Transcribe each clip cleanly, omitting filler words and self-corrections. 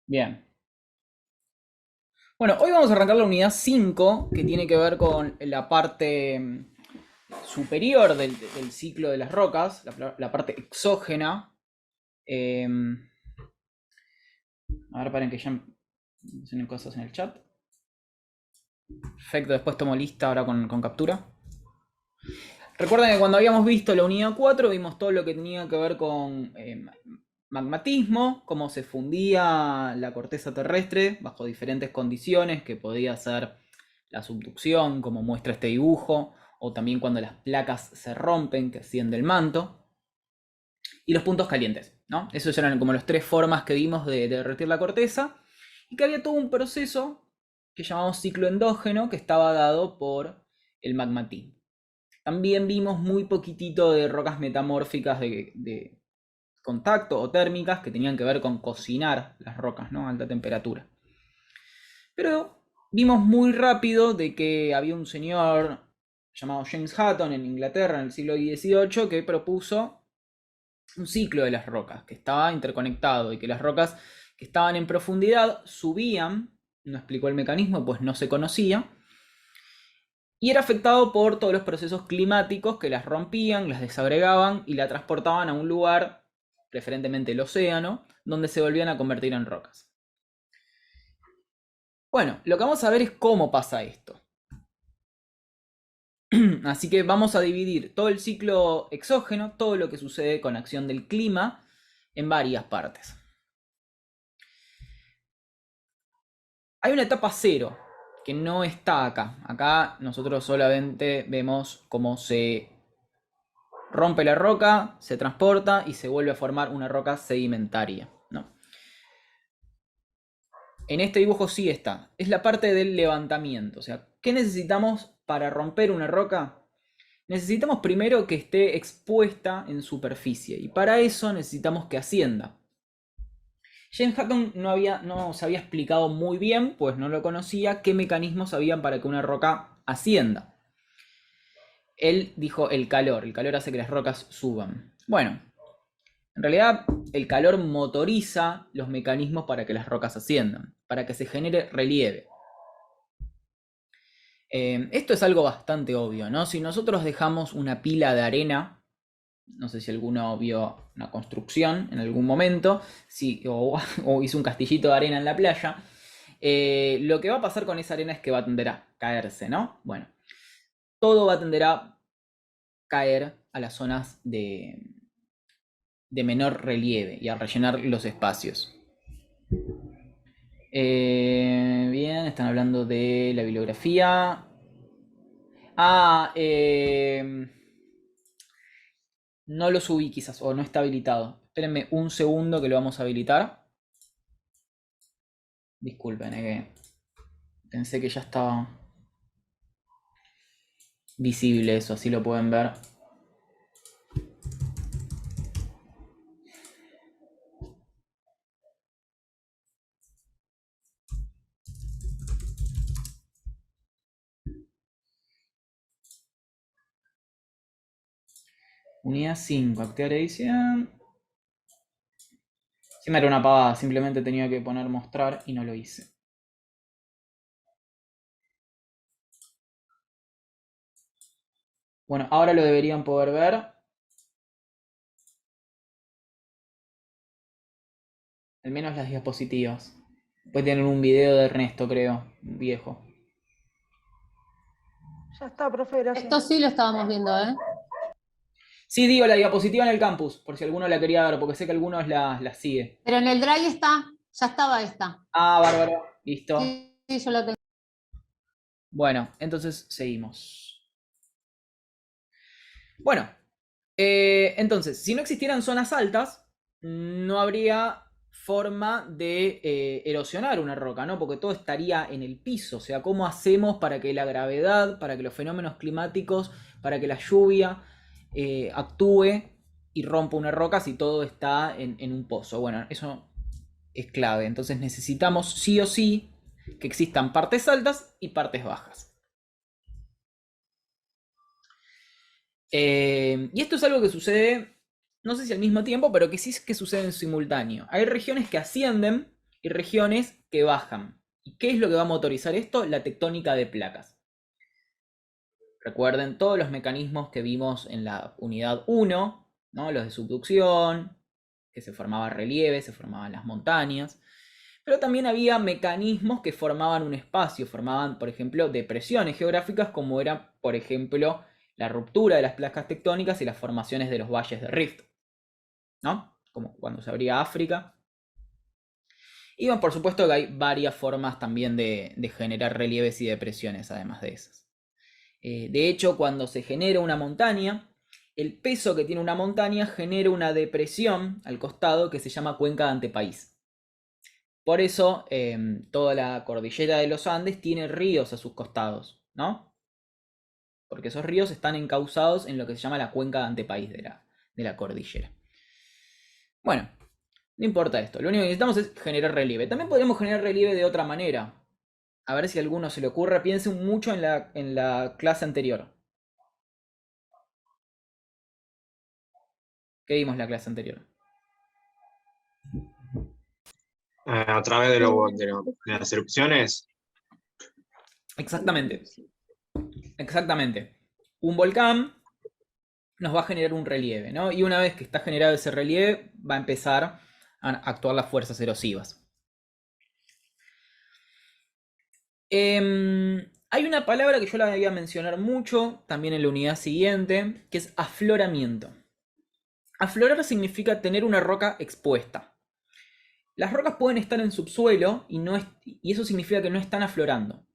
Bien. Bueno, hoy vamos a arrancar la unidad 5, que tiene que ver con la parte superior del ciclo de las rocas, la parte exógena. Eh, a ver, paren que ya me hacen cosas en el chat. Perfecto, después tomo lista ahora con captura. Recuerden que cuando habíamos visto la unidad 4 vimos todo lo que tenía que ver con magmatismo, cómo se fundía la corteza terrestre bajo diferentes condiciones, que podía ser la subducción, como muestra este dibujo, o también cuando las placas se rompen, que asciende el manto, y los puntos calientes, ¿no? Esos eran como las tres formas que vimos de derretir la corteza, y que había todo un proceso que llamamos ciclo endógeno, que estaba dado por el magmatismo. También vimos muy poquitito de rocas metamórficas de contacto o térmicas que tenían que ver con cocinar las rocas, ¿no? A alta temperatura. Pero vimos muy rápido de que había un señor llamado James Hutton en Inglaterra en el siglo XVIII que propuso un ciclo de las rocas que estaba interconectado y que las rocas que estaban en profundidad subían, no explicó el mecanismo pues no se conocía, y era afectado por todos los procesos climáticos que las rompían, las desagregaban y la transportaban a un lugar, preferentemente el océano, donde se volvían a convertir en rocas. Bueno, lo que vamos a ver es cómo pasa esto. Así que vamos a dividir todo el ciclo exógeno, todo lo que sucede con acción del clima, en varias partes. Hay una etapa cero que no está acá. Acá nosotros solamente vemos cómo se rompe la roca, se transporta y se vuelve a formar una roca sedimentaria, ¿no? En este dibujo sí está. Es la parte del levantamiento. O sea, ¿qué necesitamos para romper una roca? Necesitamos primero que esté expuesta en superficie. Y para eso necesitamos que ascienda. James Hutton no se había explicado muy bien, pues no lo conocía, qué mecanismos habían para que una roca ascienda. Él dijo el calor hace que las rocas suban. Bueno, en realidad el calor motoriza los mecanismos para que las rocas asciendan, para que se genere relieve. Esto es algo bastante obvio, ¿no? Si nosotros dejamos una pila de arena, no sé si alguno vio una construcción en algún momento, o hizo un castillito de arena en la playa, lo que va a pasar con esa arena es que va a tender a caerse, ¿no? Bueno, todo va a tender a caer a las zonas de menor relieve y a rellenar los espacios. Bien, están hablando de la bibliografía. Ah, no lo subí quizás, o no está habilitado. Espérenme un segundo que lo vamos a habilitar. Disculpen, que pensé que ya estaba visible eso, así lo pueden ver. Unidad 5, activar edición. Sí, me era una pavada, simplemente tenía que poner mostrar y no lo hice. Bueno, ahora lo deberían poder ver. Al menos las diapositivas. Después tienen un video de Ernesto, creo, viejo. Ya está, profe, gracias. Esto sí lo estábamos viendo, ¿eh? Sí, digo la diapositiva en el campus, por si alguno la quería ver, porque sé que algunos la sigue. Pero en el drive está, ya estaba esta. Ah, bárbaro, listo. Sí, sí, yo lo tengo. Bueno, entonces seguimos. Bueno, entonces, si no existieran zonas altas, no habría forma de erosionar una roca, ¿no? Porque todo estaría en el piso. O sea, ¿cómo hacemos para que la gravedad, para que los fenómenos climáticos, para que la lluvia actúe y rompa una roca si todo está en un pozo? Bueno, eso es clave. Entonces necesitamos sí o sí que existan partes altas y partes bajas. Y esto es algo que sucede, no sé si al mismo tiempo, pero que sí es que sucede en simultáneo. Hay regiones que ascienden y regiones que bajan. ¿Y qué es lo que va a motorizar esto? La tectónica de placas. Recuerden todos los mecanismos que vimos en la unidad 1, ¿no? Los de subducción, que se formaba relieve, se formaban las montañas. Pero también había mecanismos que formaban un espacio, formaban, por ejemplo, depresiones geográficas, como era, por ejemplo, la ruptura de las placas tectónicas y las formaciones de los valles de rift, ¿no? Como cuando se abría África. Y bueno, por supuesto que hay varias formas también de generar relieves y depresiones, además de esas. De hecho, cuando se genera una montaña, el peso que tiene una montaña genera una depresión al costado que se llama cuenca de antepaís. Por eso toda la cordillera de los Andes tiene ríos a sus costados, ¿no? Porque esos ríos están encauzados en lo que se llama la cuenca de antepaís de la cordillera. Bueno, no importa esto, lo único que necesitamos es generar relieve. También podríamos generar relieve de otra manera. A ver si a alguno se le ocurre. Piensen mucho en la clase anterior. ¿Qué vimos en la clase anterior? A través de las erupciones. Exactamente. Exactamente. Un volcán nos va a generar un relieve, ¿no? Y una vez que está generado ese relieve, va a empezar a actuar las fuerzas erosivas. Hay una palabra que yo la voy a mencionar mucho, también en la unidad siguiente, que es afloramiento. Aflorar significa tener una roca expuesta. Las rocas pueden estar en subsuelo y eso significa que no están aflorando.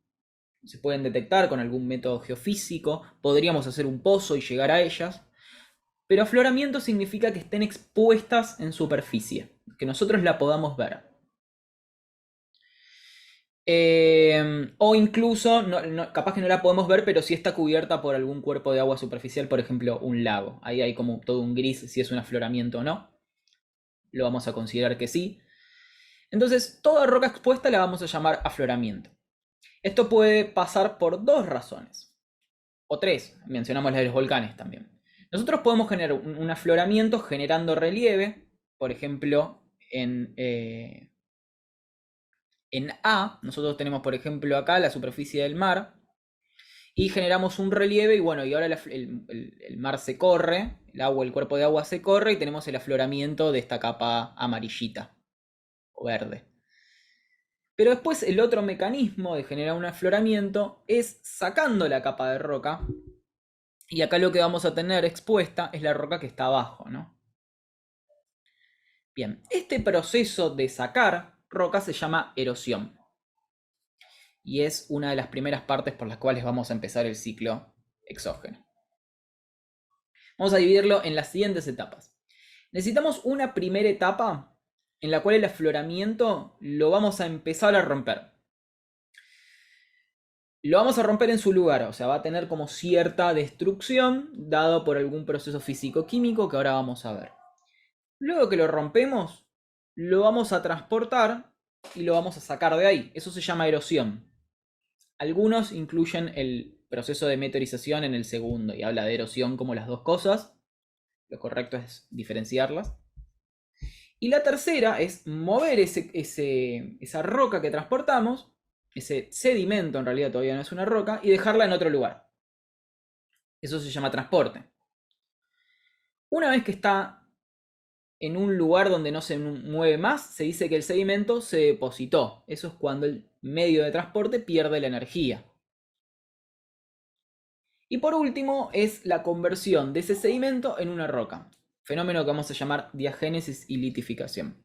Se pueden detectar con algún método geofísico, podríamos hacer un pozo y llegar a ellas, pero afloramiento significa que estén expuestas en superficie, que nosotros la podamos ver. O incluso, capaz que no la podemos ver, pero sí está cubierta por algún cuerpo de agua superficial, por ejemplo, un lago. Ahí hay como todo un gris si es un afloramiento o no. Lo vamos a considerar que sí. Entonces, toda roca expuesta la vamos a llamar afloramiento. Esto puede pasar por dos razones. O tres, mencionamos la de los volcanes también. Nosotros podemos generar un afloramiento generando relieve, por ejemplo, en A, nosotros tenemos, por ejemplo, acá la superficie del mar, y generamos un relieve, y bueno, y ahora el mar se corre, el agua, el cuerpo de agua se corre, y tenemos el afloramiento de esta capa amarillita, o verde. Pero después el otro mecanismo de generar un afloramiento es sacando la capa de roca, y acá lo que vamos a tener expuesta es la roca que está abajo, ¿no? Bien, este proceso de sacar roca se llama erosión. Y es una de las primeras partes por las cuales vamos a empezar el ciclo exógeno. Vamos a dividirlo en las siguientes etapas. Necesitamos una primera etapa en la cual el afloramiento lo vamos a empezar a romper. Lo vamos a romper en su lugar, o sea, va a tener como cierta destrucción dado por algún proceso físico-químico que ahora vamos a ver. Luego que lo rompemos, lo vamos a transportar y lo vamos a sacar de ahí. Eso se llama erosión. Algunos incluyen el proceso de meteorización en el segundo y habla de erosión como las dos cosas. Lo correcto es diferenciarlas. Y la tercera es mover esa roca que transportamos, ese sedimento en realidad todavía no es una roca, y dejarla en otro lugar. Eso se llama transporte. Una vez que está en un lugar donde no se mueve más, se dice que el sedimento se depositó. Eso es cuando el medio de transporte pierde la energía. Y por último es la conversión de ese sedimento en una roca, fenómeno que vamos a llamar diagénesis y litificación.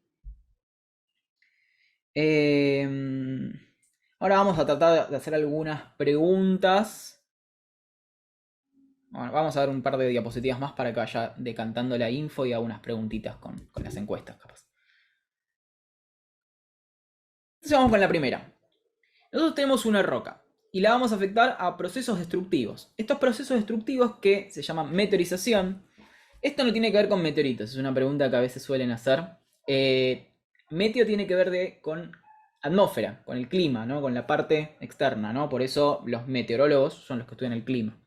Ahora vamos a tratar de hacer algunas preguntas. Bueno, vamos a ver un par de diapositivas más para que vaya decantando la info y algunas preguntitas con las encuestas, capaz. Entonces vamos con la primera. Nosotros tenemos una roca y la vamos a afectar a procesos destructivos. Estos procesos destructivos que se llaman meteorización. Esto no tiene que ver con meteoritos, es una pregunta que a veces suelen hacer. Meteo tiene que ver con atmósfera, con el clima, ¿no? Con la parte externa, ¿no? Por eso los meteorólogos son los que estudian el clima.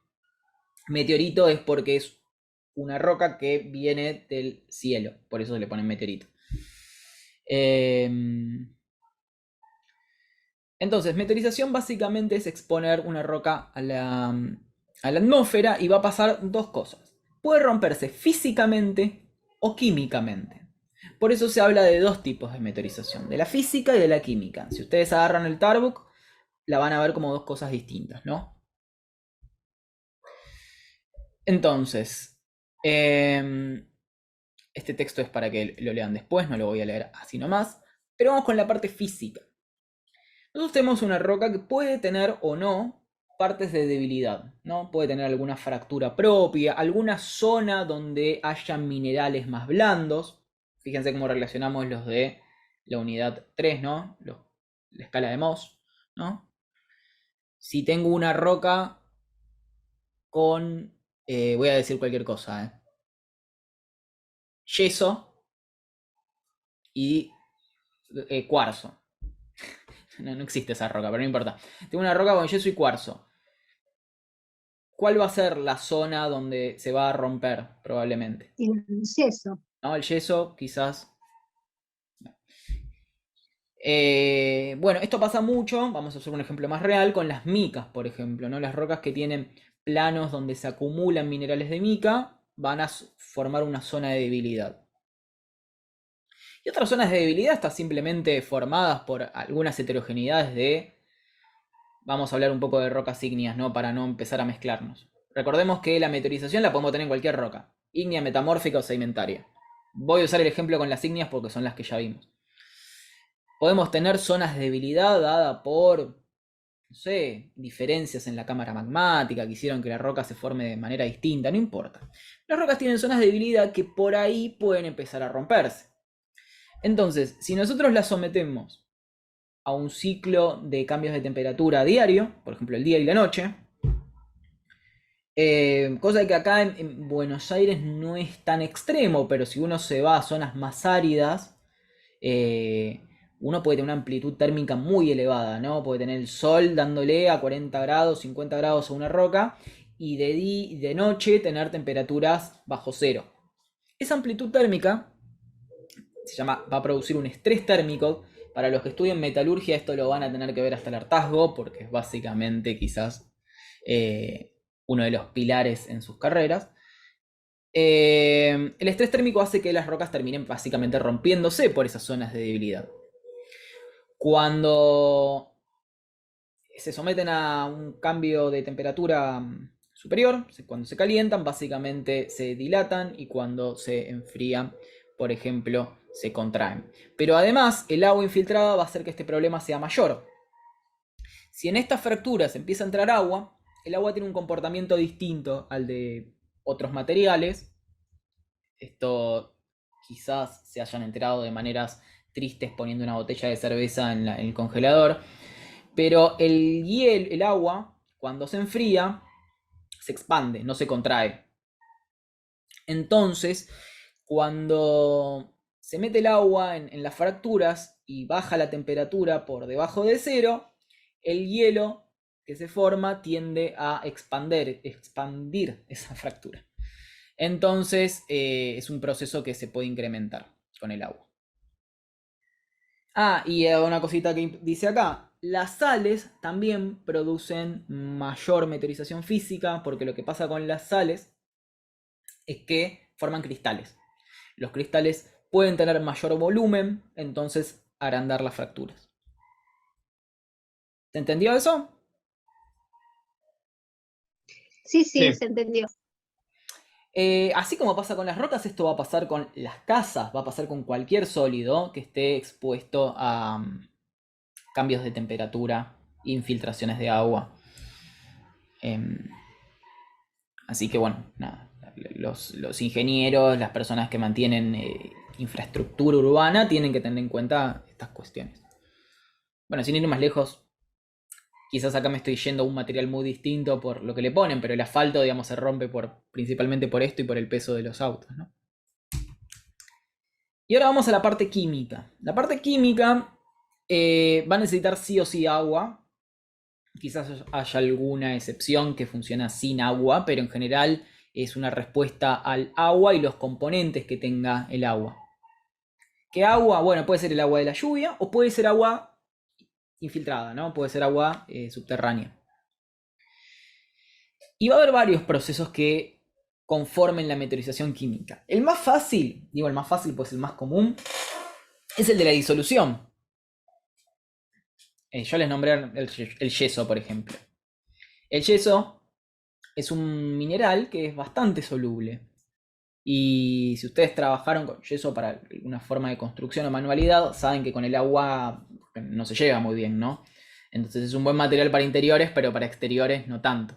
Meteorito es porque es una roca que viene del cielo, por eso se le pone meteorito. Entonces, meteorización básicamente es exponer una roca a la atmósfera y va a pasar dos cosas. Puede romperse físicamente o químicamente. Por eso se habla de dos tipos de meteorización, de la física y de la química. Si ustedes agarran el Tarbuk, la van a ver como dos cosas distintas, ¿no? Entonces, este texto es para que lo lean después, no lo voy a leer así nomás. Pero vamos con la parte física. Nosotros tenemos una roca que puede tener o no partes de debilidad, ¿no? Puede tener alguna fractura propia, alguna zona donde haya minerales más blandos. Fíjense cómo relacionamos los de la unidad 3, ¿no? La escala de Mohs, ¿no? Si tengo una roca con, voy a decir cualquier cosa, yeso y cuarzo. No existe esa roca, pero no importa. Tengo una roca con yeso y cuarzo. ¿Cuál va a ser la zona donde se va a romper probablemente? El yeso. ¿No? El yeso quizás. Bueno, esto pasa mucho, vamos a hacer un ejemplo más real, con las micas, por ejemplo, ¿no? Las rocas que tienen planos donde se acumulan minerales de mica van a formar una zona de debilidad. Y otras zonas de debilidad están simplemente formadas por algunas heterogeneidades de... Vamos a hablar un poco de rocas ígneas, ¿no? Para no empezar a mezclarnos. Recordemos que la meteorización la podemos tener en cualquier roca, ígnea, metamórfica o sedimentaria. Voy a usar el ejemplo con las ígneas porque son las que ya vimos. Podemos tener zonas de debilidad dada por, no sé, diferencias en la cámara magmática que hicieron que la roca se forme de manera distinta, no importa. Las rocas tienen zonas de debilidad que por ahí pueden empezar a romperse. Entonces, si nosotros las sometemos a un ciclo de cambios de temperatura diario, por ejemplo el día y la noche, cosa que acá en Buenos Aires no es tan extremo, pero si uno se va a zonas más áridas, uno puede tener una amplitud térmica muy elevada, ¿no? Puede tener el sol dándole a 40 grados, 50 grados a una roca y de noche tener temperaturas bajo cero. Esa amplitud térmica va a producir un estrés térmico. Para los que estudian metalurgia esto lo van a tener que ver hasta el hartazgo porque es básicamente quizás uno de los pilares en sus carreras. El estrés térmico hace que las rocas terminen básicamente rompiéndose por esas zonas de debilidad. Cuando se someten a un cambio de temperatura superior, cuando se calientan, básicamente se dilatan y cuando se enfrían, por ejemplo, se contraen. Pero además, el agua infiltrada va a hacer que este problema sea mayor. Si en estas fracturas empieza a entrar agua, el agua tiene un comportamiento distinto al de otros materiales. Esto quizás se hayan enterado de maneras tristes poniendo una botella de cerveza en el congelador. Pero el agua, cuando se enfría, se expande, no se contrae. Entonces, cuando se mete el agua en las fracturas y baja la temperatura por debajo de cero, el hielo que se forma tiende a expandir esa fractura. Entonces, es un proceso que se puede incrementar con el agua. Ah, y una cosita que dice acá. Las sales también producen mayor meteorización física porque lo que pasa con las sales es que forman cristales. Los cristales pueden tener mayor volumen, entonces agrandar las fracturas. ¿Se entendió eso? Sí, sí, Sí. se entendió. Así como pasa con las rocas, esto va a pasar con las casas, va a pasar con cualquier sólido que esté expuesto a cambios de temperatura, infiltraciones de agua. Así que bueno, nada, los ingenieros, las personas que mantienen infraestructura urbana tienen que tener en cuenta estas cuestiones. Bueno, sin ir más lejos, quizás acá me estoy yendo a un material muy distinto por lo que le ponen, pero el asfalto, digamos, se rompe principalmente por esto y por el peso de los autos, ¿no? Y ahora vamos a la parte química. La parte química va a necesitar sí o sí agua. Quizás haya alguna excepción que funciona sin agua, pero en general es una respuesta al agua y los componentes que tenga el agua. ¿Qué agua? Bueno, puede ser el agua de la lluvia o puede ser agua infiltrada, ¿no? Puede ser agua subterránea. Y va a haber varios procesos que conformen la meteorización química. El más fácil, digo el más fácil pues el más común, es el de la disolución. Yo les nombré el yeso, por ejemplo. El yeso es un mineral que es bastante soluble. Y si ustedes trabajaron con yeso para alguna forma de construcción o manualidad, saben que con el agua no se lleva muy bien, ¿no? Entonces es un buen material para interiores, pero para exteriores no tanto.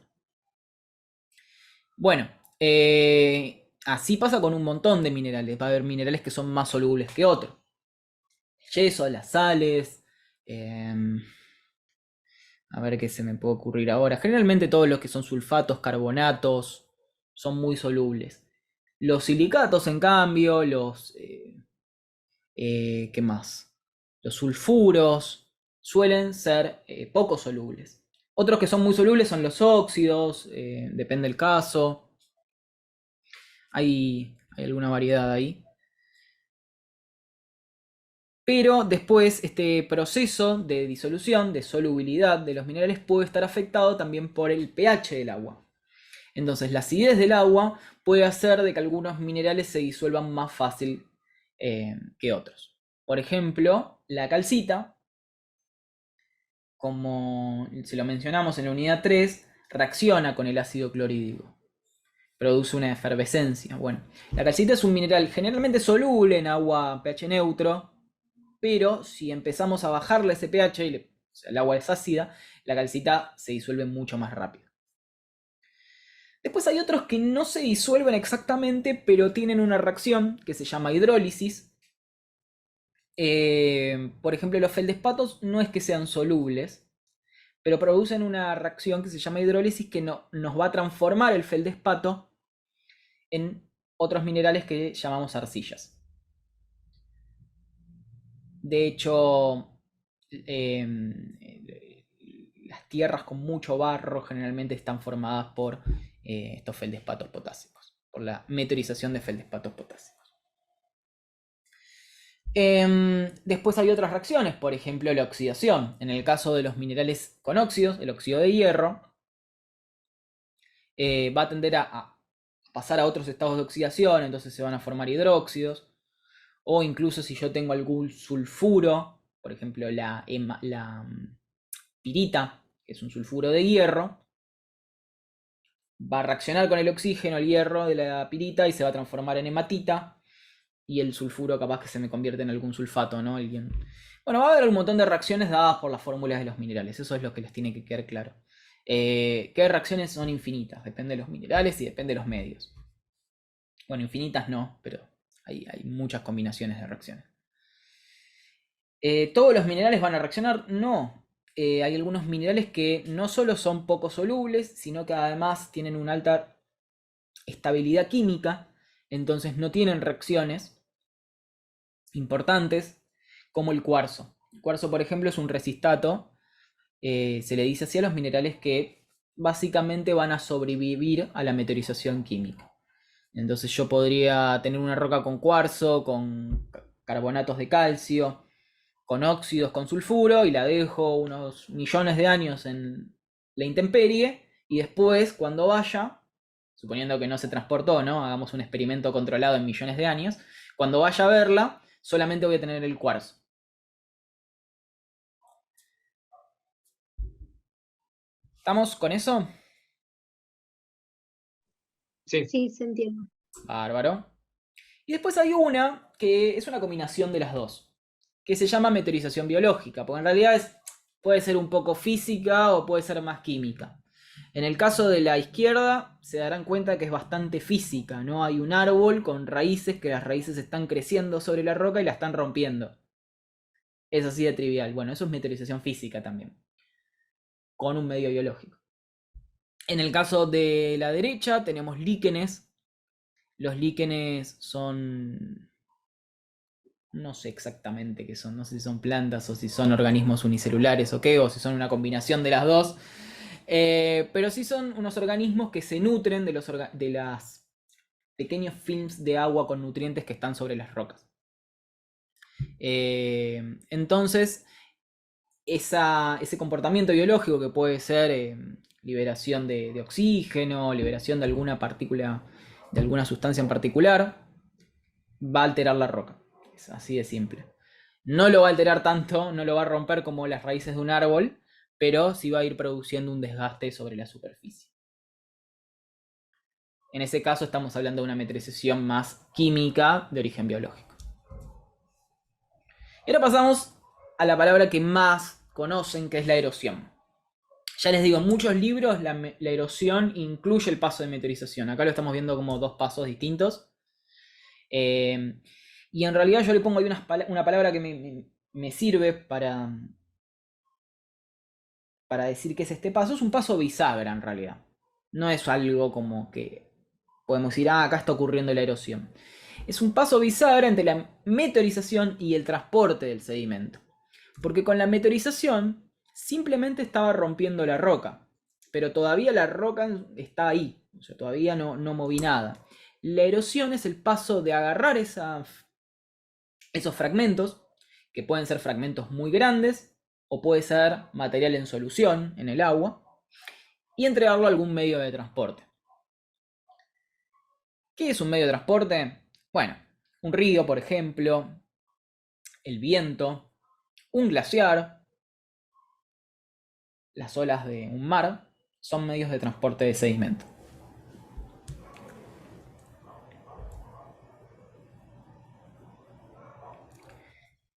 Bueno, así pasa con un montón de minerales. Va a haber minerales que son más solubles que otros. El yeso, las sales. A ver qué se me puede ocurrir ahora. Generalmente todos los que son sulfatos, carbonatos, son muy solubles. Los silicatos, en cambio, ¿qué más? Los sulfuros suelen ser poco solubles. Otros que son muy solubles son los óxidos, depende del caso. Hay alguna variedad ahí. Pero después este proceso de disolución, de solubilidad de los minerales puede estar afectado también por el pH del agua. Entonces la acidez del agua puede hacer de que algunos minerales se disuelvan más fácil que otros. Por ejemplo, la calcita, como se lo mencionamos en la unidad 3, reacciona con el ácido clorhídrico. Produce una efervescencia. Bueno, la calcita es un mineral generalmente soluble en agua pH neutro, pero si empezamos a bajarle ese pH y o sea, el agua es ácida, la calcita se disuelve mucho más rápido. Después hay otros que no se disuelven exactamente, pero tienen una reacción que se llama hidrólisis. Por ejemplo, los feldespatos no es que sean solubles, pero producen una reacción que se llama hidrólisis que nos va a transformar el feldespato en otros minerales que llamamos arcillas. De hecho, las tierras con mucho barro generalmente están formadas por estos feldespatos potásicos, por la meteorización de feldespatos potásicos. Después hay otras reacciones, por ejemplo la oxidación. En el caso de los minerales con óxidos, el óxido de hierro va a tender a pasar a otros estados de oxidación, entonces se van a formar hidróxidos. O incluso si yo tengo algún sulfuro, por ejemplo la pirita, que es un sulfuro de hierro, va a reaccionar con el oxígeno, el hierro de la pirita, y se va a transformar en hematita, y el sulfuro capaz que se me convierte en algún sulfato, ¿no? Bueno, va a haber un montón de reacciones dadas por las fórmulas de los minerales, eso es lo que les tiene que quedar claro. ¿Qué reacciones son infinitas? Depende de los minerales y depende de los medios. Bueno, infinitas no, pero hay muchas combinaciones de reacciones. ¿Todos los minerales van a reaccionar? No. Hay algunos minerales que no solo son poco solubles, sino que además tienen una alta estabilidad química, entonces no tienen reacciones importantes, como el cuarzo. El cuarzo, por ejemplo, es un resistato. Se le dice así a los minerales que básicamente van a sobrevivir a la meteorización química. Entonces yo podría tener una roca con cuarzo, con carbonatos de calcio, con óxidos, con sulfuro, y la dejo unos millones de años en la intemperie, y después cuando vaya, suponiendo que no se transportó, ¿no? Hagamos un experimento controlado en millones de años, cuando vaya a verla, solamente voy a tener el cuarzo. ¿Estamos con eso? Sí. Sí, se entiende. Bárbaro. Y después hay una que es una combinación de las dos, que se llama meteorización biológica, porque en realidad puede ser un poco física o puede ser más química. En el caso de la izquierda se darán cuenta que es bastante física, ¿no? Hay un árbol con raíces, que las raíces están creciendo sobre la roca y la están rompiendo. Es así de trivial. Bueno, eso es meteorización física también, con un medio biológico. En el caso de la derecha tenemos líquenes. Los líquenes son... no sé exactamente qué son, no sé si son plantas o si son organismos unicelulares o qué, o si son una combinación de las dos. Pero sí son unos organismos que se nutren de los pequeños films de agua con nutrientes que están sobre las rocas. Entonces, ese comportamiento biológico que puede ser liberación de oxígeno, liberación de alguna partícula, de alguna sustancia en particular, va a alterar la roca. Es así de simple. No lo va a alterar tanto, no lo va a romper como las raíces de un árbol, pero sí va a ir produciendo un desgaste sobre la superficie. En ese caso estamos hablando de una meteorización más química de origen biológico. Y ahora pasamos a la palabra que más conocen, que es la erosión. Ya les digo, en muchos libros la erosión incluye el paso de meteorización. Acá lo estamos viendo como dos pasos distintos. Y en realidad yo le pongo ahí una palabra que me sirve para decir que es este paso. Es un paso bisagra en realidad. No es algo como que podemos decir, acá está ocurriendo la erosión. Es un paso bisagra entre la meteorización y el transporte del sedimento. Porque con la meteorización simplemente estaba rompiendo la roca, pero todavía la roca está ahí, o sea, todavía no moví nada. La erosión es el paso de agarrar esos fragmentos, que pueden ser fragmentos muy grandes, o puede ser material en solución en el agua, y entregarlo a algún medio de transporte. ¿Qué es un medio de transporte? Bueno, un río, por ejemplo, el viento, un glaciar, las olas de un mar, son medios de transporte de sedimento.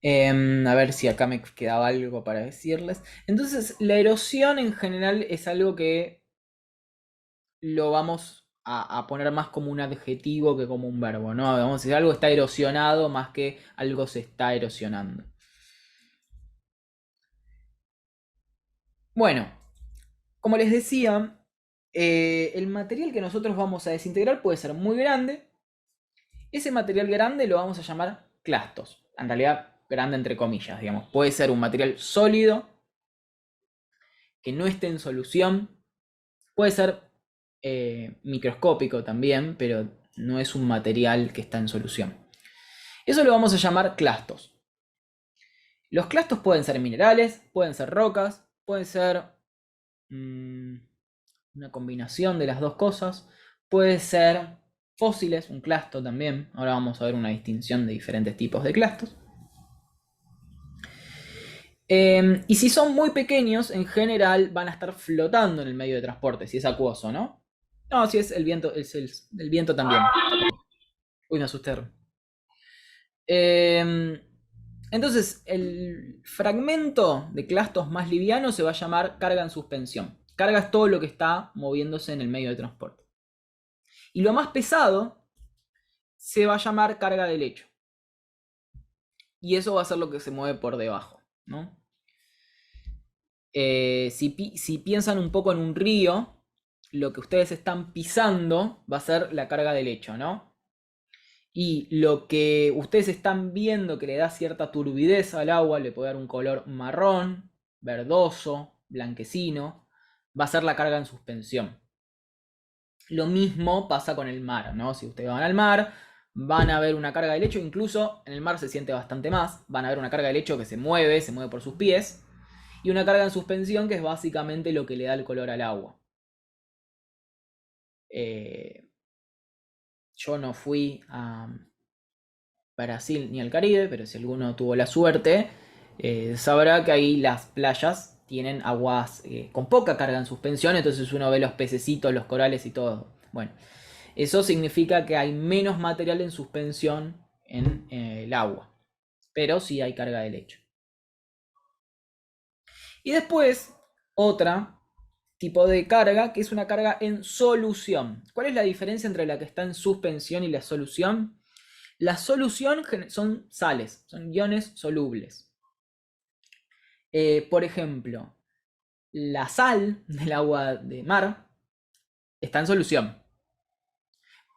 A ver si acá me quedaba algo para decirles. Entonces, la erosión en general es algo que lo vamos a poner más como un adjetivo que como un verbo, ¿no? Vamos a decir, algo está erosionado más que algo se está erosionando. Bueno, como les decía, el material que nosotros vamos a desintegrar puede ser muy grande. Ese material grande lo vamos a llamar clastos. En realidad, grande entre comillas, digamos. Puede ser un material sólido que no esté en solución. Puede ser microscópico también, pero no es un material que está en solución. Eso lo vamos a llamar clastos. Los clastos pueden ser minerales, pueden ser rocas, pueden ser una combinación de las dos cosas. Puede ser fósiles, un clasto también. Ahora vamos a ver una distinción de diferentes tipos de clastos. Y si son muy pequeños, en general van a estar flotando en el medio de transporte, si es acuoso, ¿no? No, si es el viento, es el viento también. Uy, me asusté. Entonces, el fragmento de clastos más liviano se va a llamar carga en suspensión. Carga es todo lo que está moviéndose en el medio de transporte. Y lo más pesado se va a llamar carga de lecho. Y eso va a ser lo que se mueve por debajo, ¿no? Si piensan un poco en un río, lo que ustedes están pisando va a ser la carga de lecho, ¿no? Y lo que ustedes están viendo que le da cierta turbidez al agua, le puede dar un color marrón, verdoso, blanquecino, va a ser la carga en suspensión. Lo mismo pasa con el mar, ¿no? Si ustedes van al mar, van a ver una carga de lecho, incluso en el mar se siente bastante más, van a ver una carga de lecho que se mueve por sus pies, y una carga en suspensión que es básicamente lo que le da el color al agua. Yo no fui a Brasil ni al Caribe, pero si alguno tuvo la suerte, sabrá que ahí las playas tienen aguas con poca carga en suspensión, entonces uno ve los pececitos, los corales y todo. Bueno, eso significa que hay menos material en suspensión en el agua, pero sí hay carga de lecho. Y después, otra tipo de carga, que es una carga en solución. ¿Cuál es la diferencia entre la que está en suspensión y la solución? La solución son sales, son iones solubles. Por ejemplo, la sal del agua de mar está en solución.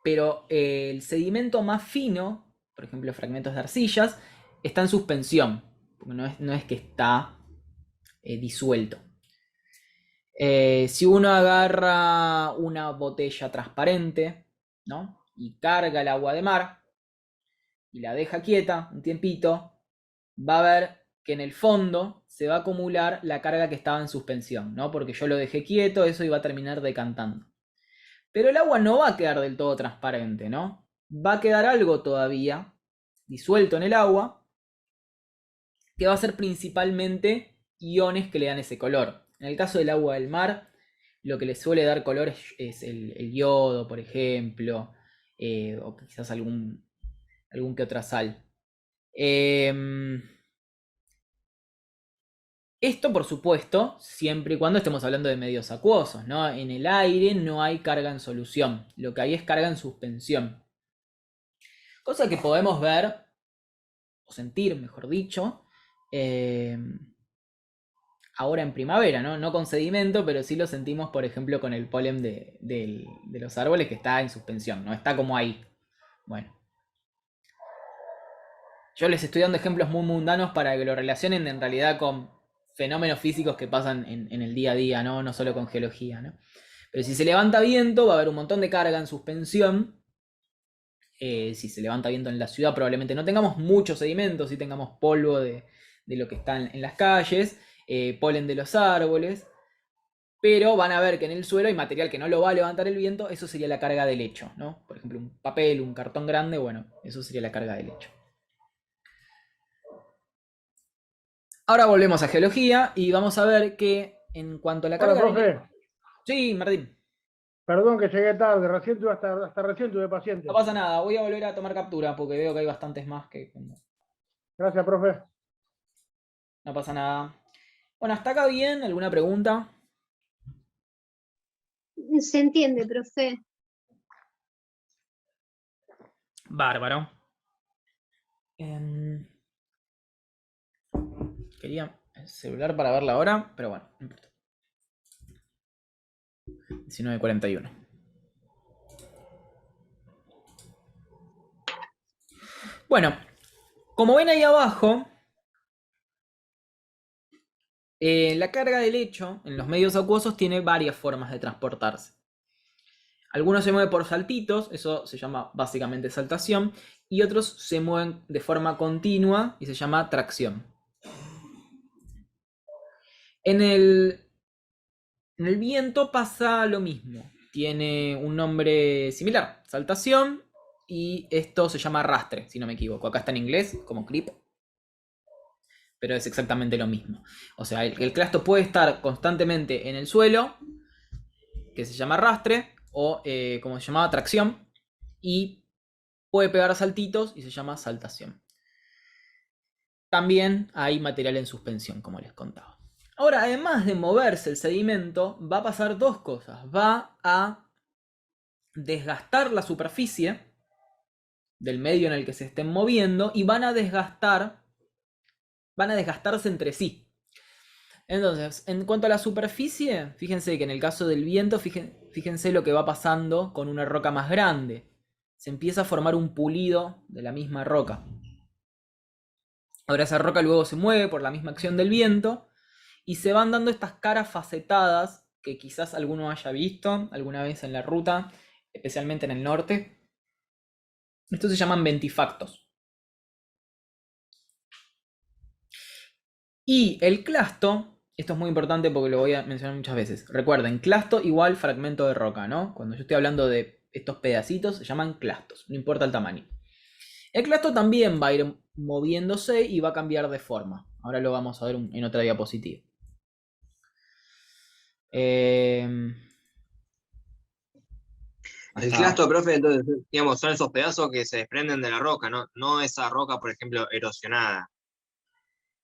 Pero el sedimento más fino, por ejemplo fragmentos de arcillas, está en suspensión. Porque no es que está disuelto. Si uno agarra una botella transparente, ¿no? Y carga el agua de mar y la deja quieta un tiempito, va a ver que en el fondo se va a acumular la carga que estaba en suspensión, ¿no? Porque yo lo dejé quieto, eso iba a terminar decantando. Pero el agua no va a quedar del todo transparente, ¿no? Va a quedar algo todavía disuelto en el agua, que va a ser principalmente iones que le dan ese color. En el caso del agua del mar, lo que le suele dar color es el yodo, por ejemplo, o quizás algún que otra sal. Esto, por supuesto, siempre y cuando estemos hablando de medios acuosos, ¿no? En el aire no hay carga en solución, lo que hay es carga en suspensión. Cosa que podemos ver, o sentir, mejor dicho, ahora en primavera, ¿no? No con sedimento, pero sí lo sentimos, por ejemplo, con el polen de los árboles que está en suspensión, ¿no? Está como ahí. Bueno. Yo les estoy dando ejemplos muy mundanos para que lo relacionen en realidad con fenómenos físicos que pasan en el día a día, ¿no? No solo con geología, ¿no? Pero si se levanta viento, va a haber un montón de carga en suspensión. Si se levanta viento en la ciudad, probablemente no tengamos muchos sedimentos, si tengamos polvo de lo que está en las calles, polen de los árboles. Pero van a ver que en el suelo hay material que no lo va a levantar el viento, eso sería la carga del lecho, ¿no? Por ejemplo, un papel, un cartón grande, bueno, eso sería la carga del lecho. Ahora volvemos a geología y vamos a ver que en cuanto a la carga... Hola, profe. Sí, Martín. Perdón que llegué tarde, recién tuve hasta recién tuve paciente. No pasa nada, voy a volver a tomar captura porque veo que hay bastantes más que... Gracias, profe. No pasa nada. Bueno, hasta acá bien, ¿alguna pregunta? Se entiende, profe. Bárbaro. Quería el celular para ver la hora, pero bueno, no importa. 19:41. Bueno, como ven ahí abajo, la carga del lecho en los medios acuosos tiene varias formas de transportarse. Algunos se mueven por saltitos, eso se llama básicamente saltación, y otros se mueven de forma continua y se llama tracción. En el viento pasa lo mismo, tiene un nombre similar, saltación, y esto se llama arrastre, si no me equivoco. Acá está en inglés como creep, pero es exactamente lo mismo. O sea, el clasto puede estar constantemente en el suelo, que se llama arrastre, o como se llamaba tracción, y puede pegar saltitos y se llama saltación. También hay material en suspensión, como les contaba. Ahora, además de moverse el sedimento, va a pasar dos cosas. Va a desgastar la superficie del medio en el que se estén moviendo y van a desgastarse entre sí. Entonces, en cuanto a la superficie, fíjense que en el caso del viento, fíjense lo que va pasando con una roca más grande. Se empieza a formar un pulido de la misma roca. Ahora esa roca luego se mueve por la misma acción del viento y se van dando estas caras facetadas que quizás alguno haya visto alguna vez en la ruta, especialmente en el norte. Estos se llaman ventifactos. Y el clasto, esto es muy importante porque lo voy a mencionar muchas veces. Recuerden, clasto igual fragmento de roca, ¿no? Cuando yo estoy hablando de estos pedacitos, se llaman clastos, no importa el tamaño. El clasto también va a ir moviéndose y va a cambiar de forma. Ahora lo vamos a ver en otra diapositiva. El clasto, profe, entonces, digamos, son esos pedazos que se desprenden de la roca, ¿no? No esa roca, por ejemplo, erosionada.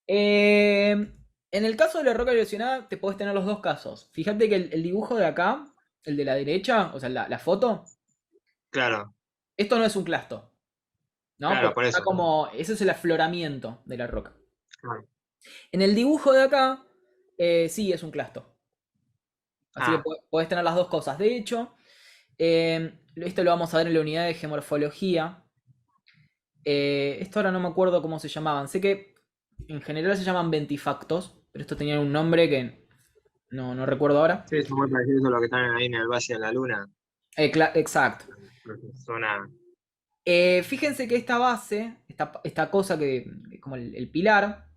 En el caso de la roca erosionada, te podés tener los dos casos. Fíjate que el dibujo de acá, el de la derecha, o sea, la foto, Claro, esto no es un clasto, ¿no? claro, Porque por está eso. como, ese es el afloramiento de la roca. Claro. En el dibujo de acá, sí es un clasto. Así que Ah, podés tener las dos cosas. De hecho, esto lo vamos a ver en la unidad de geomorfología. Esto ahora no me acuerdo cómo se llamaban. Sé que en general se llaman ventifactos, pero estos tenían un nombre que no recuerdo ahora. sí, son muy parecidos a los que están ahí en el Valle de la Luna. Exacto. Zona. Fíjense que esta base, esta cosa que como el pilar,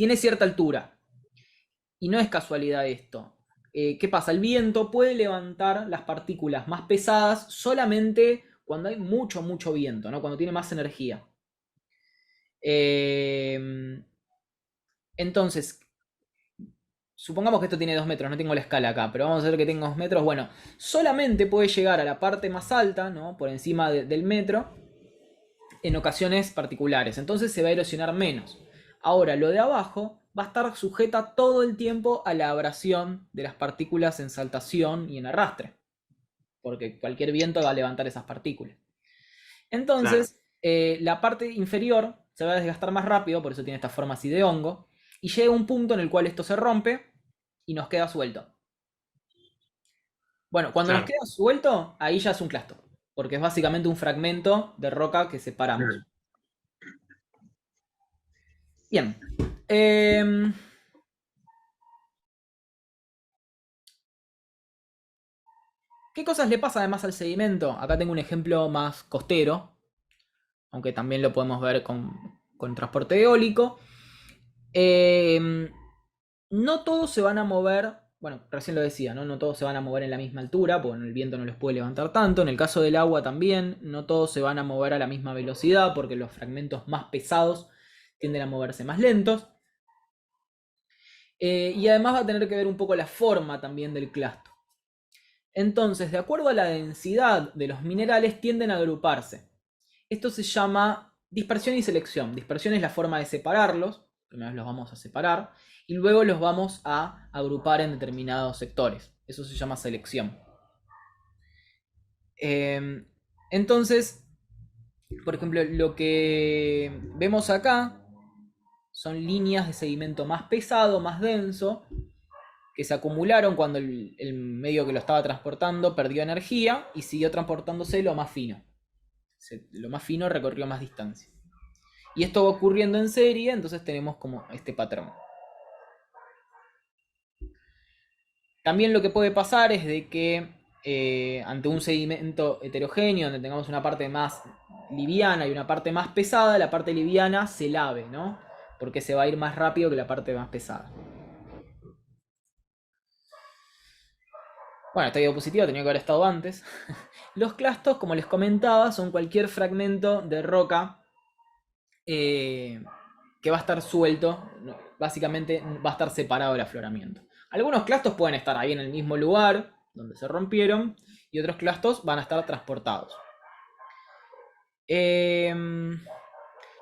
tiene cierta altura. Y no es casualidad esto. ¿Qué pasa? El viento puede levantar las partículas más pesadas solamente cuando hay mucho, mucho viento, ¿no? Cuando tiene más energía. Entonces, supongamos que esto tiene 2 metros, no tengo la escala acá, pero vamos a ver que tengo 2 metros. Bueno, solamente puede llegar a la parte más alta, ¿no? Por encima del metro, en ocasiones particulares. Entonces se va a erosionar menos. Ahora, lo de abajo va a estar sujeta todo el tiempo a la abrasión de las partículas en saltación y en arrastre. Porque cualquier viento va a levantar esas partículas. Entonces, la parte inferior se va a desgastar más rápido, por eso tiene esta forma así de hongo. Y llega un punto en el cual esto se rompe y nos queda suelto. Bueno, cuando nos Claro. queda suelto, ahí ya es un clasto. Porque es básicamente un fragmento de roca que separamos. Bien. ¿Qué cosas le pasa además al sedimento? Acá tengo un ejemplo más costero, aunque también lo podemos ver con transporte eólico. No todos se van a mover, bueno, recién lo decía, ¿no? No todos se van a mover en la misma altura, porque el viento no los puede levantar tanto. En el caso del agua también, no todos se van a mover a la misma velocidad, porque los fragmentos más pesados tienden a moverse más lentos. Y además va a tener que ver un poco la forma también del clasto. Entonces, de acuerdo a la densidad de los minerales, tienden a agruparse. Esto se llama dispersión y selección. Dispersión es la forma de separarlos, primero los vamos a separar, y luego los vamos a agrupar en determinados sectores. Eso se llama selección. Entonces, por ejemplo, lo que vemos acá son líneas de sedimento más pesado, más denso, que se acumularon cuando el medio que lo estaba transportando perdió energía y siguió transportándose lo más fino. Lo más fino recorrió más distancia. Y esto va ocurriendo en serie, entonces tenemos como este patrón. También lo que puede pasar es de que ante un sedimento heterogéneo, donde tengamos una parte más liviana y una parte más pesada, la parte liviana se lave, ¿no? Porque se va a ir más rápido que la parte más pesada. Bueno, esta diapositiva tenía que haber estado antes. Los clastos, como les comentaba, son cualquier fragmento de roca que va a estar suelto. Básicamente va a estar separado del afloramiento. Algunos clastos pueden estar ahí en el mismo lugar donde se rompieron y otros clastos van a estar transportados.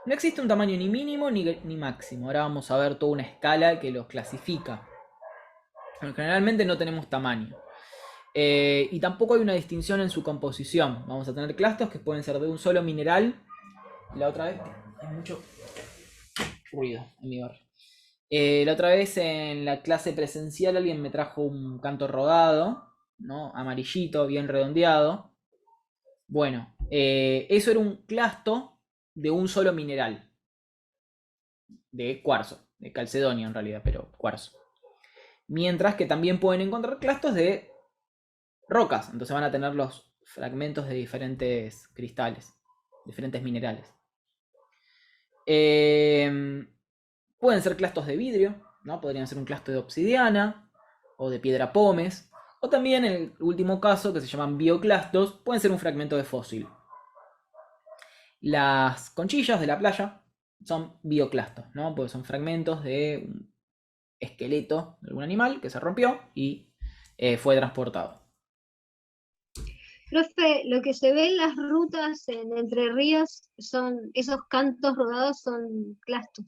No existe un tamaño ni mínimo ni máximo. Ahora vamos a ver toda una escala que los clasifica. Bueno, generalmente no tenemos tamaño. Y tampoco hay una distinción en su composición. Vamos a tener clastos que pueden ser de un solo mineral. La otra vez hay mucho ruido en mi barrio. La otra vez en la clase presencial alguien me trajo un canto rodado, ¿no? Amarillito, bien redondeado. Bueno, eso era un clasto de un solo mineral. De cuarzo, de calcedonia en realidad, pero cuarzo. Mientras que también pueden encontrar clastos de rocas, entonces van a tener los fragmentos de diferentes cristales, diferentes minerales. Pueden ser clastos de vidrio, ¿no? Podrían ser un clasto de obsidiana o de piedra pómez, o también en el último caso, que se llaman bioclastos, pueden ser un fragmento de fósil. Las conchillas de la playa son bioclastos, ¿no? Porque son fragmentos de un esqueleto de algún animal que se rompió y fue transportado. Profe, lo que se ve en las rutas en Entre Ríos son esos cantos rodados, son clastos.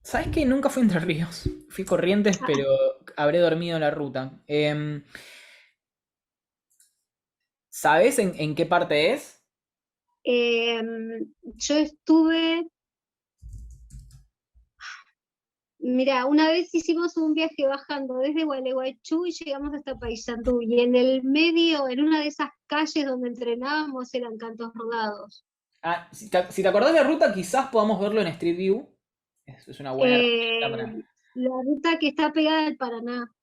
¿Sabes qué? Nunca fui a Entre Ríos. Fui Corrientes, pero habré dormido en la ruta. ¿Sabes en qué parte es? Yo estuve, mira, una vez hicimos un viaje bajando desde Gualeguaychú y llegamos hasta Paysandú, y en el medio, en una de esas calles donde entrenábamos, eran cantos rodados. Ah, si te acordás de la ruta, quizás podamos verlo en Street View. Es una buena herramienta para. La ruta que está pegada al Paraná.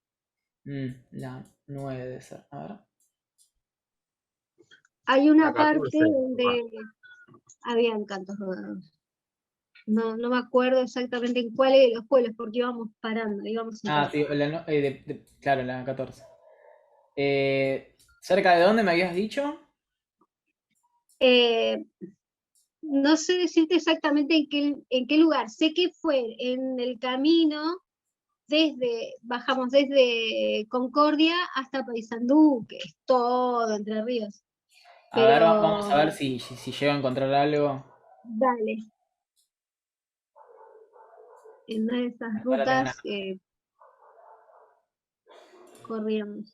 La 9 debe ser. A ver. Hay una La 14, parte donde habían cantos rodados. no me acuerdo exactamente en cuál de los pueblos, porque íbamos parando, íbamos Ah, sí, claro, la 14. ¿Cerca de dónde me habías dicho? Eh, no sé decirte exactamente en qué lugar. Sé que fue en el camino bajamos desde Concordia hasta Paysandú, que es todo Entre Ríos. A ver, vamos a Pero ver si llego a encontrar algo. dale, en una de esas Ahora tengo una. rutas que corríamos.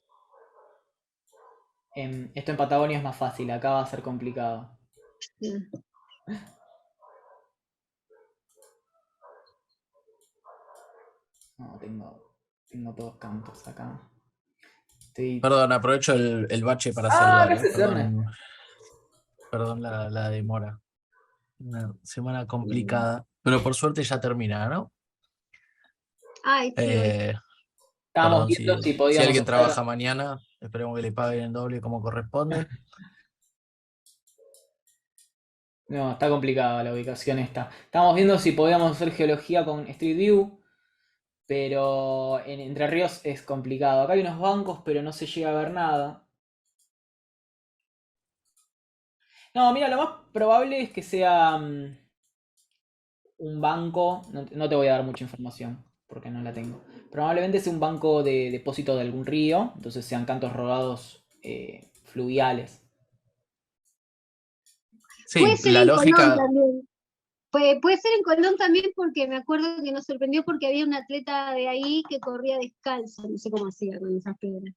Esto en Patagonia es más fácil, acá va a ser complicado. Sí. No, tengo todos cantos acá. Estoy... Perdón, aprovecho el bache para Ah, saludar, ¿qué haces, Erne? Perdón la demora. Una semana complicada, pero por suerte ya termina, ¿no? Ay, sí, hoy. Estábamos Perdón viendo si si podíamos alguien hacer... trabaja mañana, esperemos que le paguen el doble como corresponde. No, está complicada la ubicación esta. Estábamos viendo si podíamos hacer geología con Street View, pero en Entre Ríos es complicado. Acá hay unos bancos, pero no se llega a ver nada. No, mira, lo más probable es que sea un banco. No te voy a dar mucha información, porque no la tengo. Probablemente sea un banco de depósito de algún río, entonces sean cantos rodados fluviales. Puede Sí, ser la en Colón lógica, también. Puede ser en Colón también porque me acuerdo que nos sorprendió porque había un atleta de ahí que corría descalzo, no sé cómo hacía con esas piedras.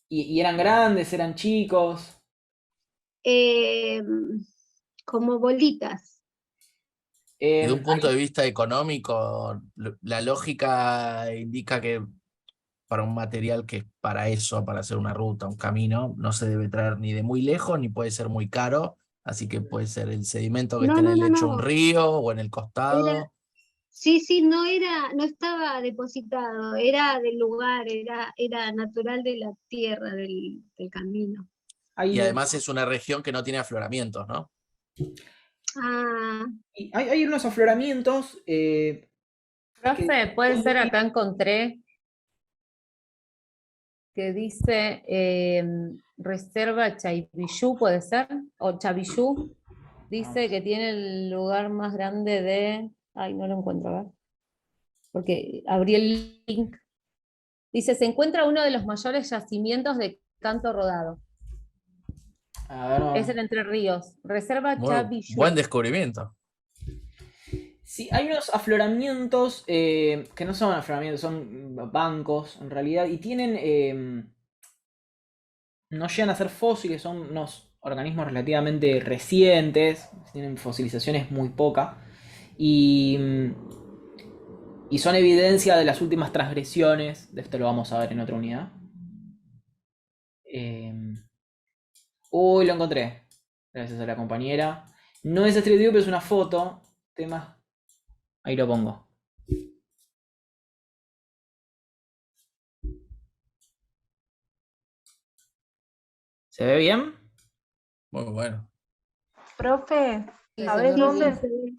Y eran grandes, eran chicos. Eh, como bolitas. desde un punto Hay- de vista económico, la lógica indica que para un material que es para eso, para hacer una ruta, un camino, no se debe traer ni de muy lejos, ni puede ser muy caro, así que puede ser el sedimento que No, esté en no, el no, lecho de un no. río o en el Era, costado. sí, no estaba depositado, era del lugar, era natural de la tierra, del camino. Y hay, además es una región que no tiene afloramientos, ¿no? Ah, hay unos afloramientos Profe, puede ser, que... acá encontré que dice Reserva Chaivillú, ¿puede ser? O Chavillú. Dice que tiene el lugar más grande de... Ay, no lo encuentro, a ver. Porque abrí el link. Dice, se encuentra uno de los mayores yacimientos de canto rodado. A ver, Es en Entre Ríos. Reserva Muy buen Chavillú. descubrimiento. sí, hay unos afloramientos que no son afloramientos, son bancos en realidad, y tienen, no llegan a ser fósiles, son unos organismos relativamente recientes, tienen fosilizaciones muy poca, y, y son evidencia de las últimas transgresiones, de esto lo vamos a ver en otra unidad. Uy, lo encontré, gracias a la compañera. No es Street View, pero es una foto, temas, ahí lo pongo. ¿Se ve bien? Muy bueno. Profe, Sí, ¿sabés se ve sí, dónde? bien. se ve.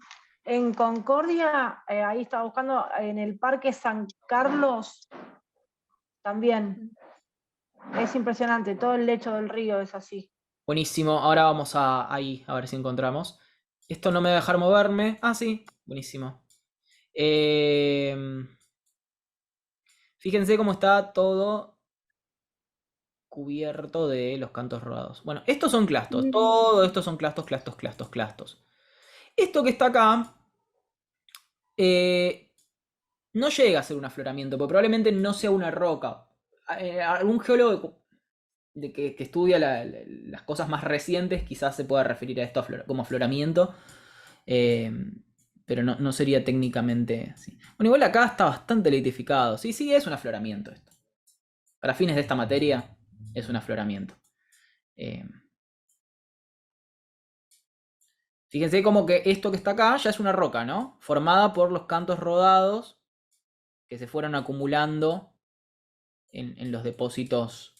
En Concordia, ahí estaba buscando, en el Parque San Carlos también. Es impresionante, todo el lecho del río es así. Buenísimo, ahora vamos ahí, a ver si encontramos. Esto no me va a dejar moverme. Ah, sí, buenísimo. Fíjense cómo está todo cubierto de los cantos rodados. Bueno, estos son clastos. Mm, Todo estos son clastos, clastos, clastos, clastos. Esto que está acá eh, no llega a ser un afloramiento, porque probablemente no sea una roca. Algún geólogo que estudia las cosas más recientes quizás se pueda referir a esto como afloramiento. Eh, pero no sería técnicamente así. Bueno, igual acá está bastante litificado. Sí, sí, es un afloramiento esto. Para fines de esta materia, es un afloramiento. Fíjense como que esto que está acá ya es una roca, ¿no? Formada por los cantos rodados que se fueron acumulando en los depósitos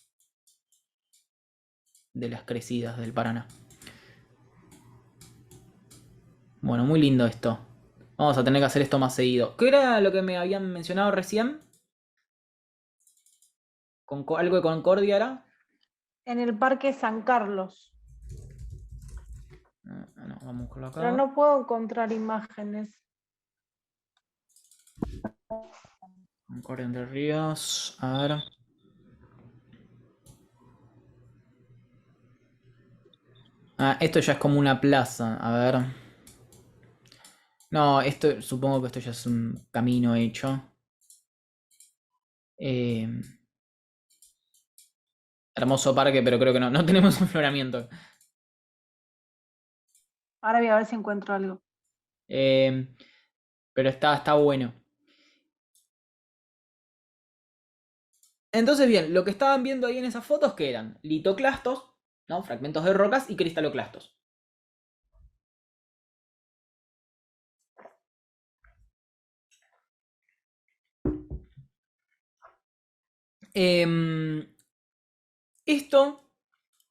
de las crecidas del Paraná. Bueno, muy lindo esto. Vamos a tener que hacer esto más seguido. ¿Qué era lo que me habían mencionado recién? ¿Algo de Concordia era? En el Parque San Carlos. No, vamos a buscarlo acá. Pero no puedo encontrar imágenes. Concordia Entre Ríos. A ver. Esto ya es como una plaza. A ver. No, esto supongo que esto ya es un camino hecho. Hermoso parque, pero creo que no tenemos un floramiento. Ahora voy a ver si encuentro algo. Pero está bueno. Entonces, bien, lo que estaban viendo ahí en esas fotos, ¿qué eran? Litoclastos, ¿no? Fragmentos de rocas y cristaloclastos. Esto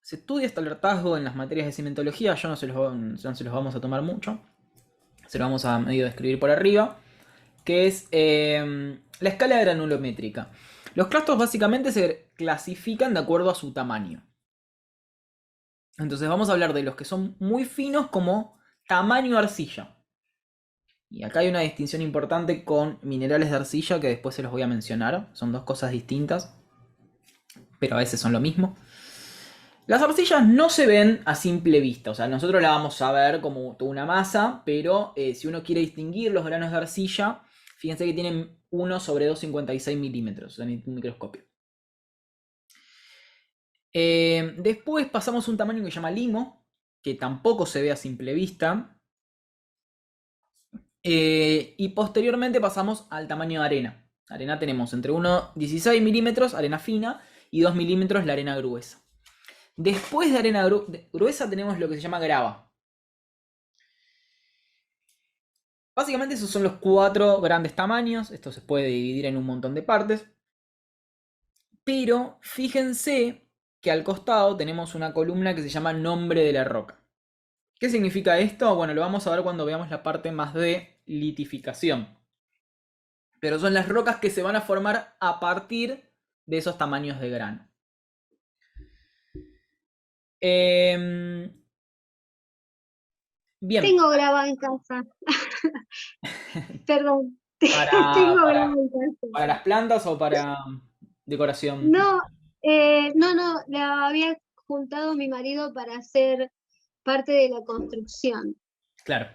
se estudia hasta el hartazgo en las materias de cimentología. Yo no se los vamos a tomar mucho. Se lo vamos a medio describir por arriba. Que es la escala granulométrica. Los clastos básicamente se clasifican de acuerdo a su tamaño. Entonces vamos a hablar de los que son muy finos como tamaño arcilla. Y acá hay una distinción importante con minerales de arcilla que después se los voy a mencionar. Son dos cosas distintas, pero a veces son lo mismo. Las arcillas no se ven a simple vista, o sea, nosotros la vamos a ver como toda una masa, pero si uno quiere distinguir los granos de arcilla, fíjense que tienen 1/256 milímetros, o sea, en un microscopio. Después pasamos a un tamaño que se llama limo, que tampoco se ve a simple vista. Y posteriormente pasamos al tamaño de arena. Arena tenemos entre 1,16 milímetros, arena fina, y 2 milímetros la arena gruesa. Después de arena gruesa tenemos lo que se llama grava. Básicamente esos son los 4 grandes tamaños. Esto se puede dividir en un montón de partes. Pero fíjense que al costado tenemos una columna que se llama nombre de la roca. ¿Qué significa esto? Bueno, lo vamos a ver cuando veamos la parte más de litificación. Pero son las rocas que se van a formar a partir de esos tamaños de grano. Bien. Tengo grabado en casa. Perdón. Para, Tengo para- grabado en casa. ¿Para las plantas o para decoración? No, no, la había juntado mi marido para hacer parte de la construcción. Claro.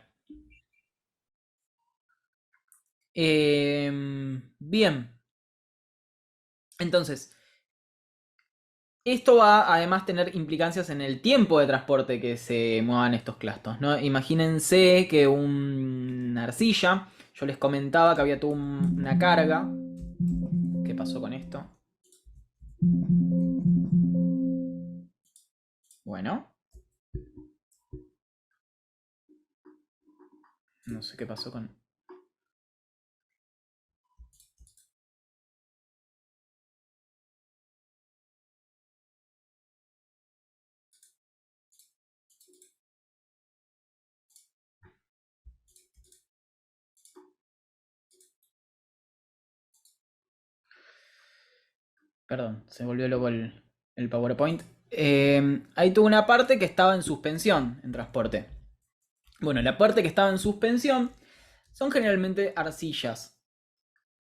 Bien. Entonces, esto va a además tener implicancias en el tiempo de transporte que se muevan estos clastos, ¿no? Imagínense que una arcilla, yo les comentaba que había toda una carga. ¿Qué pasó con esto? Bueno. No sé qué pasó con... Perdón, se volvió loco el PowerPoint. Ahí tuvo una parte que estaba en suspensión en transporte. Bueno, la parte que estaba en suspensión son generalmente arcillas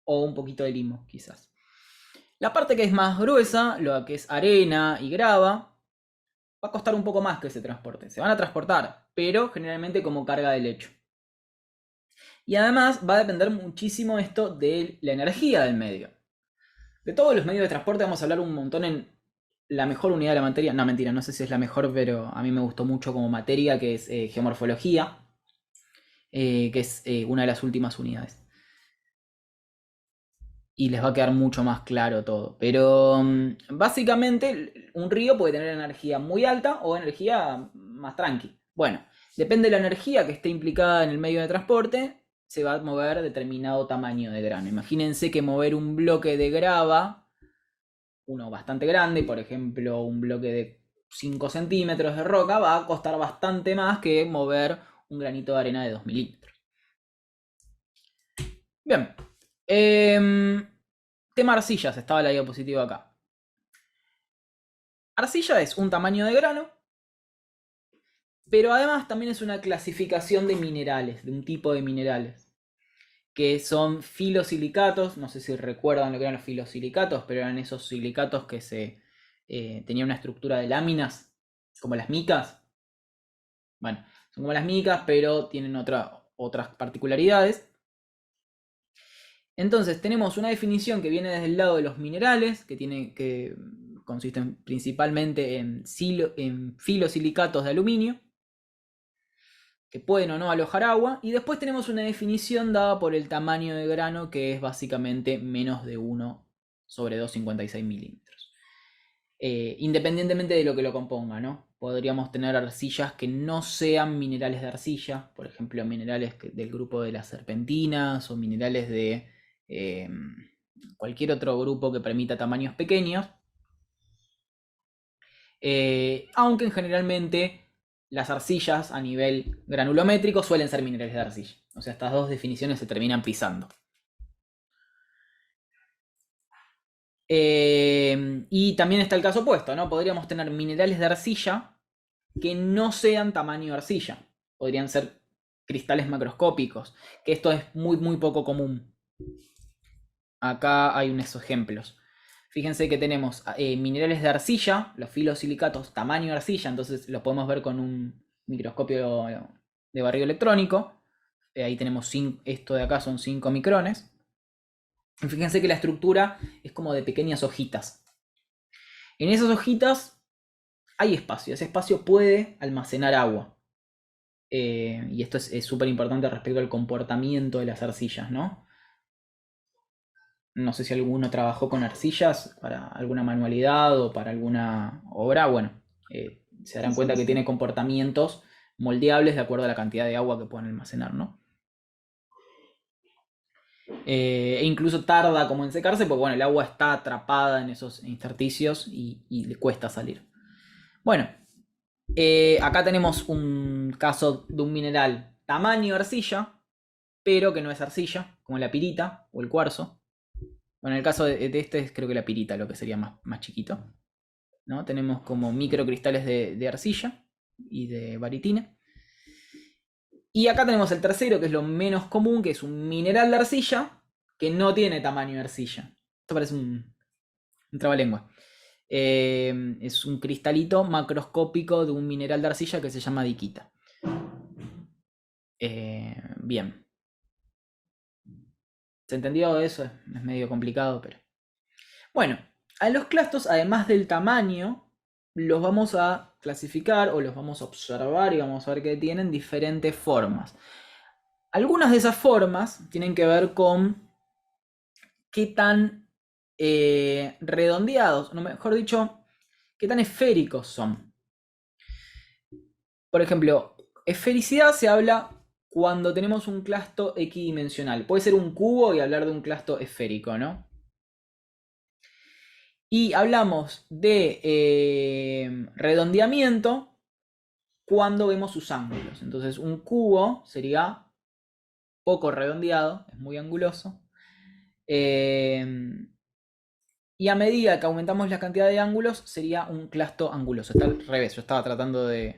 o un poquito de limo, quizás. La parte que es más gruesa, lo que es arena y grava, va a costar un poco más que ese transporte. Se van a transportar, pero generalmente como carga de lecho. Y además va a depender muchísimo esto de la energía del medio. De todos los medios de transporte vamos a hablar un montón en la mejor unidad de la materia. No, mentira, no sé si es la mejor, pero a mí me gustó mucho como materia, que es geomorfología, que es una de las últimas unidades. Y les va a quedar mucho más claro todo. Pero básicamente un río puede tener energía muy alta o energía más tranqui. Bueno, depende de la energía que esté implicada en el medio de transporte, se va a mover determinado tamaño de grano. Imagínense que mover un bloque de grava, uno bastante grande, por ejemplo un bloque de 5 centímetros de roca, va a costar bastante más que mover un granito de arena de 2 milímetros. Bien. Tema arcillas, estaba la diapositiva acá. Arcilla es un tamaño de grano, pero además también es una clasificación de minerales, de un tipo de minerales, que son filosilicatos. No sé si recuerdan lo que eran los filosilicatos, pero eran esos silicatos que tenían una estructura de láminas, como las micas. Bueno, son como las micas, pero tienen otras particularidades. Entonces tenemos una definición que viene desde el lado de los minerales, que consisten principalmente en filosilicatos de aluminio, que pueden o no alojar agua, y después tenemos una definición dada por el tamaño de grano, que es básicamente menos de 1/256 milímetros. Independientemente de lo que lo componga, ¿no? Podríamos tener arcillas que no sean minerales de arcilla, por ejemplo, minerales del grupo de las serpentinas o minerales de cualquier otro grupo que permita tamaños pequeños. Aunque generalmente las arcillas a nivel granulométrico suelen ser minerales de arcilla. O sea, estas dos definiciones se terminan pisando. Y también está el caso opuesto, ¿no? Podríamos tener minerales de arcilla que no sean tamaño de arcilla. Podrían ser cristales macroscópicos, que esto es muy, muy poco común. Acá hay unos ejemplos. Fíjense que tenemos minerales de arcilla, los filosilicatos tamaño de arcilla, entonces los podemos ver con un microscopio de barrido electrónico. Ahí tenemos esto de acá son 5 micrones. Y fíjense que la estructura es como de pequeñas hojitas. En esas hojitas hay espacio, ese espacio puede almacenar agua. Y esto es súper importante respecto al comportamiento de las arcillas, ¿no? No sé si alguno trabajó con arcillas para alguna manualidad o para alguna obra. Bueno, se darán cuenta que tiene comportamientos moldeables de acuerdo a la cantidad de agua que pueden almacenar, ¿no? E incluso tarda como en secarse porque bueno, el agua está atrapada en esos intersticios y le cuesta salir. Bueno, acá tenemos un caso de un mineral tamaño arcilla, pero que no es arcilla, como la pirita o el cuarzo. Bueno, en el caso de este es creo que la pirita, lo que sería más chiquito, ¿no? Tenemos como microcristales de arcilla y de baritina. Y acá tenemos el tercero, que es lo menos común, que es un mineral de arcilla que no tiene tamaño de arcilla. Esto parece un trabalengua. Es un cristalito macroscópico de un mineral de arcilla que se llama diquita. Bien. ¿Se entendió eso? Es medio complicado, pero... Bueno, a los clastos, además del tamaño, los vamos a clasificar o los vamos a observar y vamos a ver que tienen diferentes formas. Algunas de esas formas tienen que ver con qué tan redondeados, o mejor dicho, qué tan esféricos son. Por ejemplo, esfericidad se habla cuando tenemos un clasto equidimensional. Puede ser un cubo y hablar de un clasto esférico, ¿no? Y hablamos de redondeamiento cuando vemos sus ángulos. Entonces un cubo sería poco redondeado, es muy anguloso. Y a medida que aumentamos la cantidad de ángulos, sería un clasto anguloso. Está al revés, yo estaba tratando de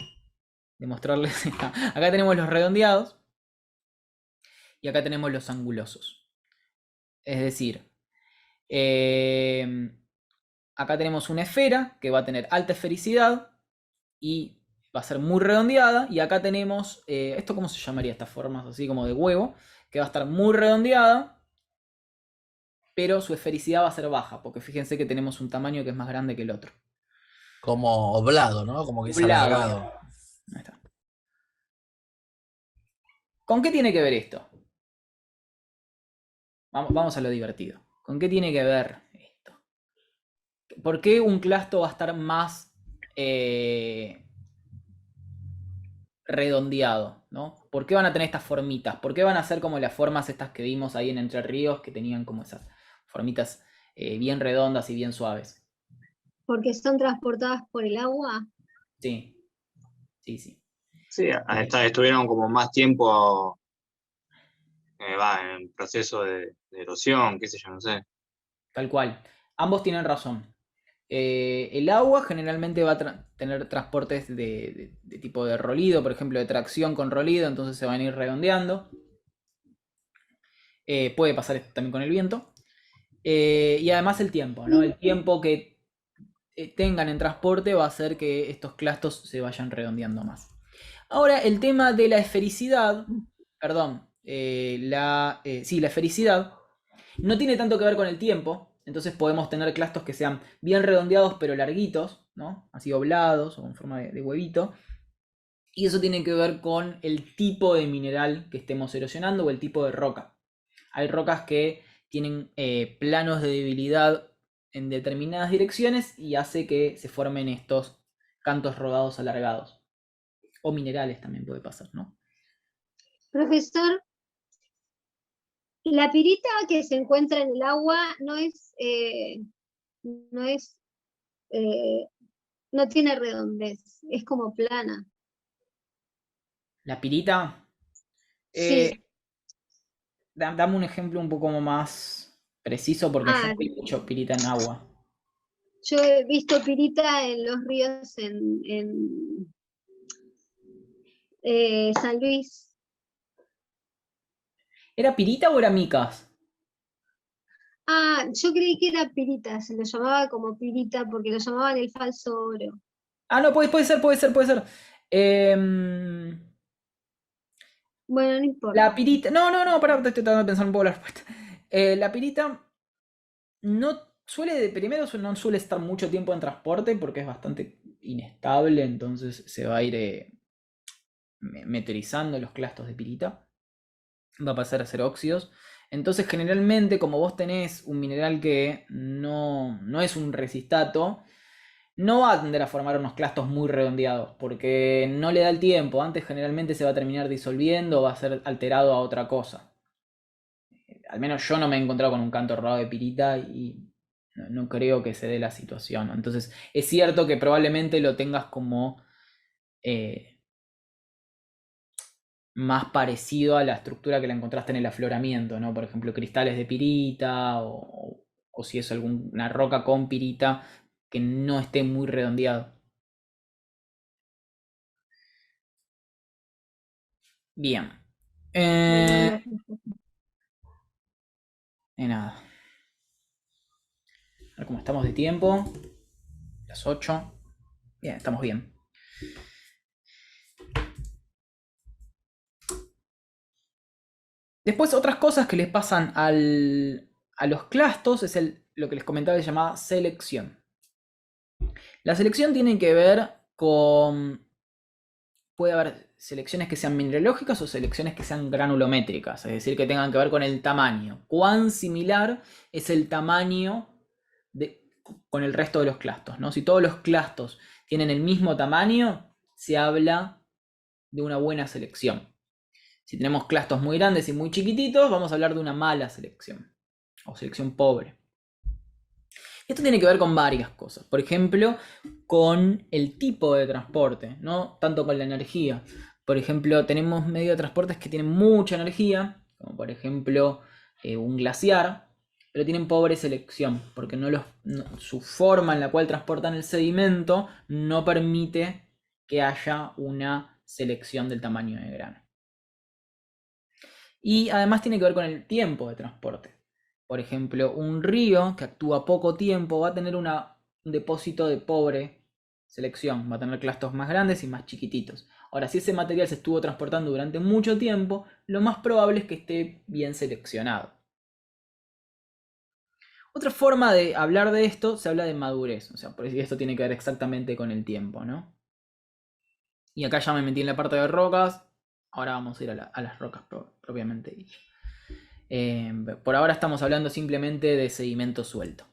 mostrarles. Acá tenemos los redondeados y acá tenemos los angulosos. Es decir, acá tenemos una esfera que va a tener alta esfericidad y va a ser muy redondeada. Y acá tenemos, ¿esto cómo se llamaría? Estas formas así como de huevo, que va a estar muy redondeada, pero su esfericidad va a ser baja, porque fíjense que tenemos un tamaño que es más grande que el otro. Como oblado, ¿no? Como que es Oblado. alargado. Ahí está. ¿Con qué tiene que ver esto? Vamos a lo divertido. ¿Con qué tiene que ver esto? ¿Por qué un clasto va a estar más redondeado, ¿no? ¿Por qué van a tener estas formitas? ¿Por qué van a ser como las formas estas que vimos ahí en Entre Ríos, que tenían como esas formitas bien redondas y bien suaves? Porque son transportadas por el agua. Sí, sí, sí. Sí, estuvieron como más tiempo en proceso de erosión, qué sé yo, no sé. Tal cual. Ambos tienen razón. El agua generalmente va a tener transportes de tipo de rolido, por ejemplo, de tracción con rolido, entonces se van a ir redondeando. Puede pasar esto también con el viento. Y además el tiempo, ¿no? El tiempo que tengan en transporte va a hacer que estos clastos se vayan redondeando más. Ahora, el tema de la esfericidad, perdón, la esfericidad no tiene tanto que ver con el tiempo, entonces podemos tener clastos que sean bien redondeados pero larguitos, ¿no? Así doblados o en forma de huevito. Y eso tiene que ver con el tipo de mineral que estemos erosionando o el tipo de roca. Hay rocas que tienen planos de debilidad en determinadas direcciones y hace que se formen estos cantos rodados alargados. O minerales también puede pasar, ¿no? Profesor, la pirita que se encuentra en el agua no es, no tiene redondez, es como plana. La pirita. Sí. Dame un ejemplo un poco más preciso porque yo no vi mucho pirita en agua. Yo he visto pirita en los ríos en San Luis. ¿Era pirita o era micas? Yo creí que era pirita, se lo llamaba como pirita porque lo llamaban el falso oro. No, puede ser. Bueno, no importa. La pirita. No, pará, estoy tratando de pensar un poco la respuesta. La pirita no suele, primero no suele estar mucho tiempo en transporte porque es bastante inestable, entonces se va a ir meteorizando los clastos de pirita. Va a pasar a ser óxidos. Entonces, generalmente, como vos tenés un mineral que no es un resistato, no va a tender a formar unos clastos muy redondeados, porque no le da el tiempo. Antes generalmente se va a terminar disolviendo, va a ser alterado a otra cosa. Al menos yo no me he encontrado con un canto rodado de pirita y no creo que se dé la situación. Entonces, es cierto que probablemente lo tengas como más parecido a la estructura que la encontraste en el afloramiento, ¿no? Por ejemplo, cristales de pirita o si es alguna roca con pirita que no esté muy redondeado. Bien. Bueno, Nada. A ver cómo estamos de tiempo. Las 8. Bien, estamos bien. Después, otras cosas que les pasan a los clastos es lo que les comentaba, llamada selección. La selección tiene que ver con... Puede haber selecciones que sean mineralógicas o selecciones que sean granulométricas, es decir, que tengan que ver con el tamaño. ¿Cuán similar es el tamaño con el resto de los clastos, ¿no? Si todos los clastos tienen el mismo tamaño, se habla de una buena selección. Si tenemos clastos muy grandes y muy chiquititos, vamos a hablar de una mala selección o selección pobre. Esto tiene que ver con varias cosas. Por ejemplo, con el tipo de transporte, no tanto con la energía. Por ejemplo, tenemos medios de transporte que tienen mucha energía, como por ejemplo un glaciar, pero tienen pobre selección, porque su forma en la cual transportan el sedimento no permite que haya una selección del tamaño de grano. Y además tiene que ver con el tiempo de transporte. Por ejemplo, un río que actúa poco tiempo va a tener un depósito de pobre selección, va a tener clastos más grandes y más chiquititos. Ahora, si ese material se estuvo transportando durante mucho tiempo, lo más probable es que esté bien seleccionado. Otra forma de hablar de esto, se habla de madurez, o sea, por eso esto tiene que ver exactamente con el tiempo, ¿no? Y acá ya me metí en la parte de rocas, ahora vamos a ir a las rocas propiamente dicho. Por ahora estamos hablando simplemente de sedimento suelto.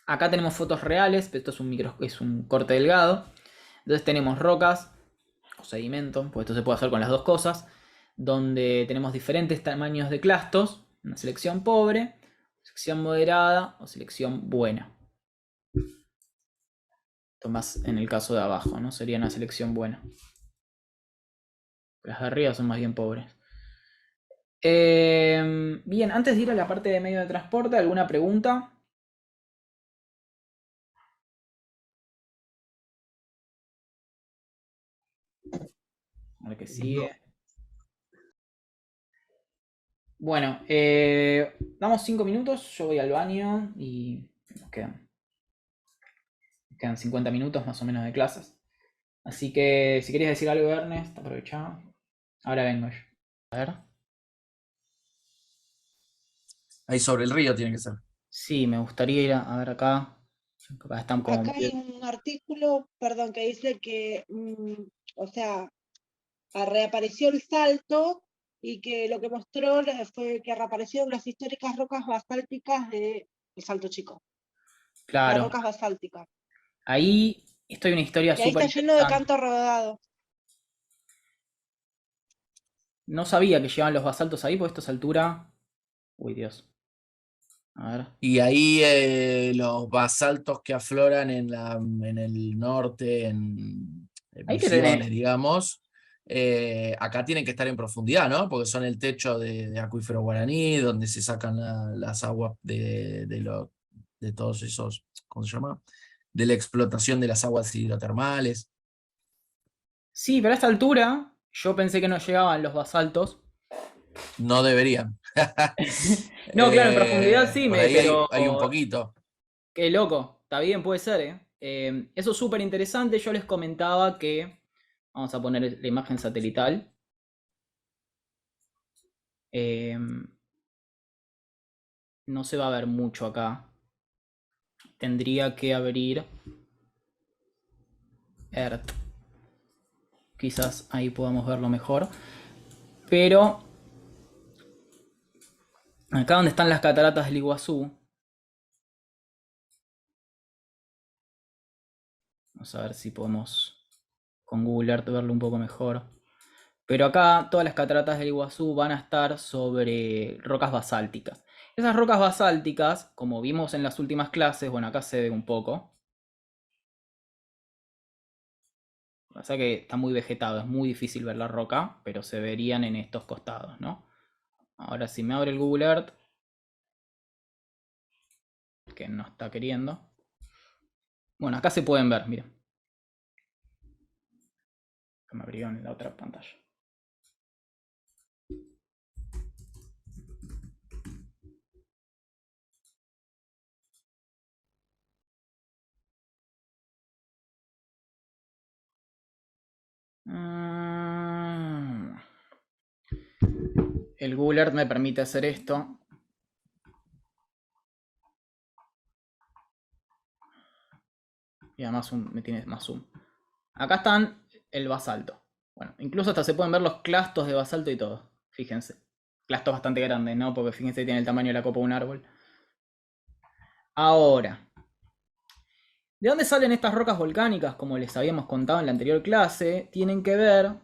Acá tenemos fotos reales, pero esto es un corte delgado. Entonces tenemos rocas o sedimento, pues esto se puede hacer con las dos cosas, donde tenemos diferentes tamaños de clastos, una selección pobre, selección moderada o selección buena. Esto más en el caso de abajo, ¿no? Sería una selección buena. Las de arriba son más bien pobres. Bien, antes de ir a la parte de medio de transporte, ¿alguna pregunta? A ver qué sigue. Bueno, damos 5 minutos, yo voy al baño y nos quedan 50 minutos más o menos de clases. Así que si querías decir algo, Ernest, aprovechá. Ahora vengo yo. A ver. Ahí sobre el río tiene que ser. Sí, me gustaría ir a ver acá. Acá están como... Acá hay un artículo, perdón, que dice que, o sea, reapareció el salto y que lo que mostró fue que reaparecieron las históricas rocas basálticas del Salto Chico. Las Claro, rocas basálticas. ahí estoy una historia Y ahí súper está lleno de interesante. canto rodado. No sabía que llevaban los basaltos ahí, porque esto es altura... Uy, Dios. A ver. Y ahí los basaltos que afloran en el norte, en Ahí te Misiones, tenés. digamos, acá tienen que estar en profundidad, ¿no? Porque son el techo de acuífero guaraní, donde se sacan las aguas de todos esos, ¿cómo se llama? De la explotación de las aguas hidrotermales. Sí, pero a esta altura yo pensé que no llegaban los basaltos. No deberían. No, claro, en profundidad sí, Por ahí pero hay un poquito. qué loco. Está bien, puede ser, ¿eh? Eso es súper interesante. Yo les comentaba que... Vamos a poner la imagen satelital. No se va a ver mucho acá. Tendría que abrir Earth. Quizás ahí podamos verlo mejor. Pero acá donde están las cataratas del Iguazú. Vamos a ver si podemos con Google Earth verlo un poco mejor. Pero acá todas las cataratas del Iguazú van a estar sobre rocas basálticas. Esas rocas basálticas, como vimos en las últimas clases, bueno, acá se ve un poco. O sea que está muy vegetado, es muy difícil ver la roca, pero se verían en estos costados, ¿no? Ahora si me abre el Google Earth, que no está queriendo. Bueno, acá se pueden ver, miren. Que me abrió en la otra pantalla. El Google Earth me permite hacer esto. Y además me tiene más zoom. Acá están el basalto. Bueno, incluso hasta se pueden ver los clastos de basalto y todo. Fíjense. Clastos bastante grandes, ¿no? Porque fíjense que tiene el tamaño de la copa de un árbol. Ahora, ¿de dónde salen estas rocas volcánicas? Como les habíamos contado en la anterior clase, tienen que ver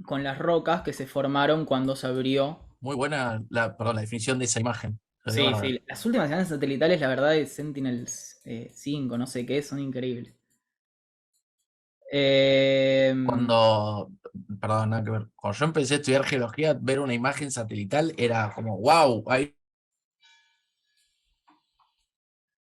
con las rocas que se formaron cuando se abrió. Muy buena la definición de esa imagen. Sí, sí. Las últimas imágenes satelitales, la verdad, de Sentinel 5, no sé qué, son increíbles. Perdón, nada que ver. Cuando yo empecé a estudiar geología, ver una imagen satelital era como, wow, hay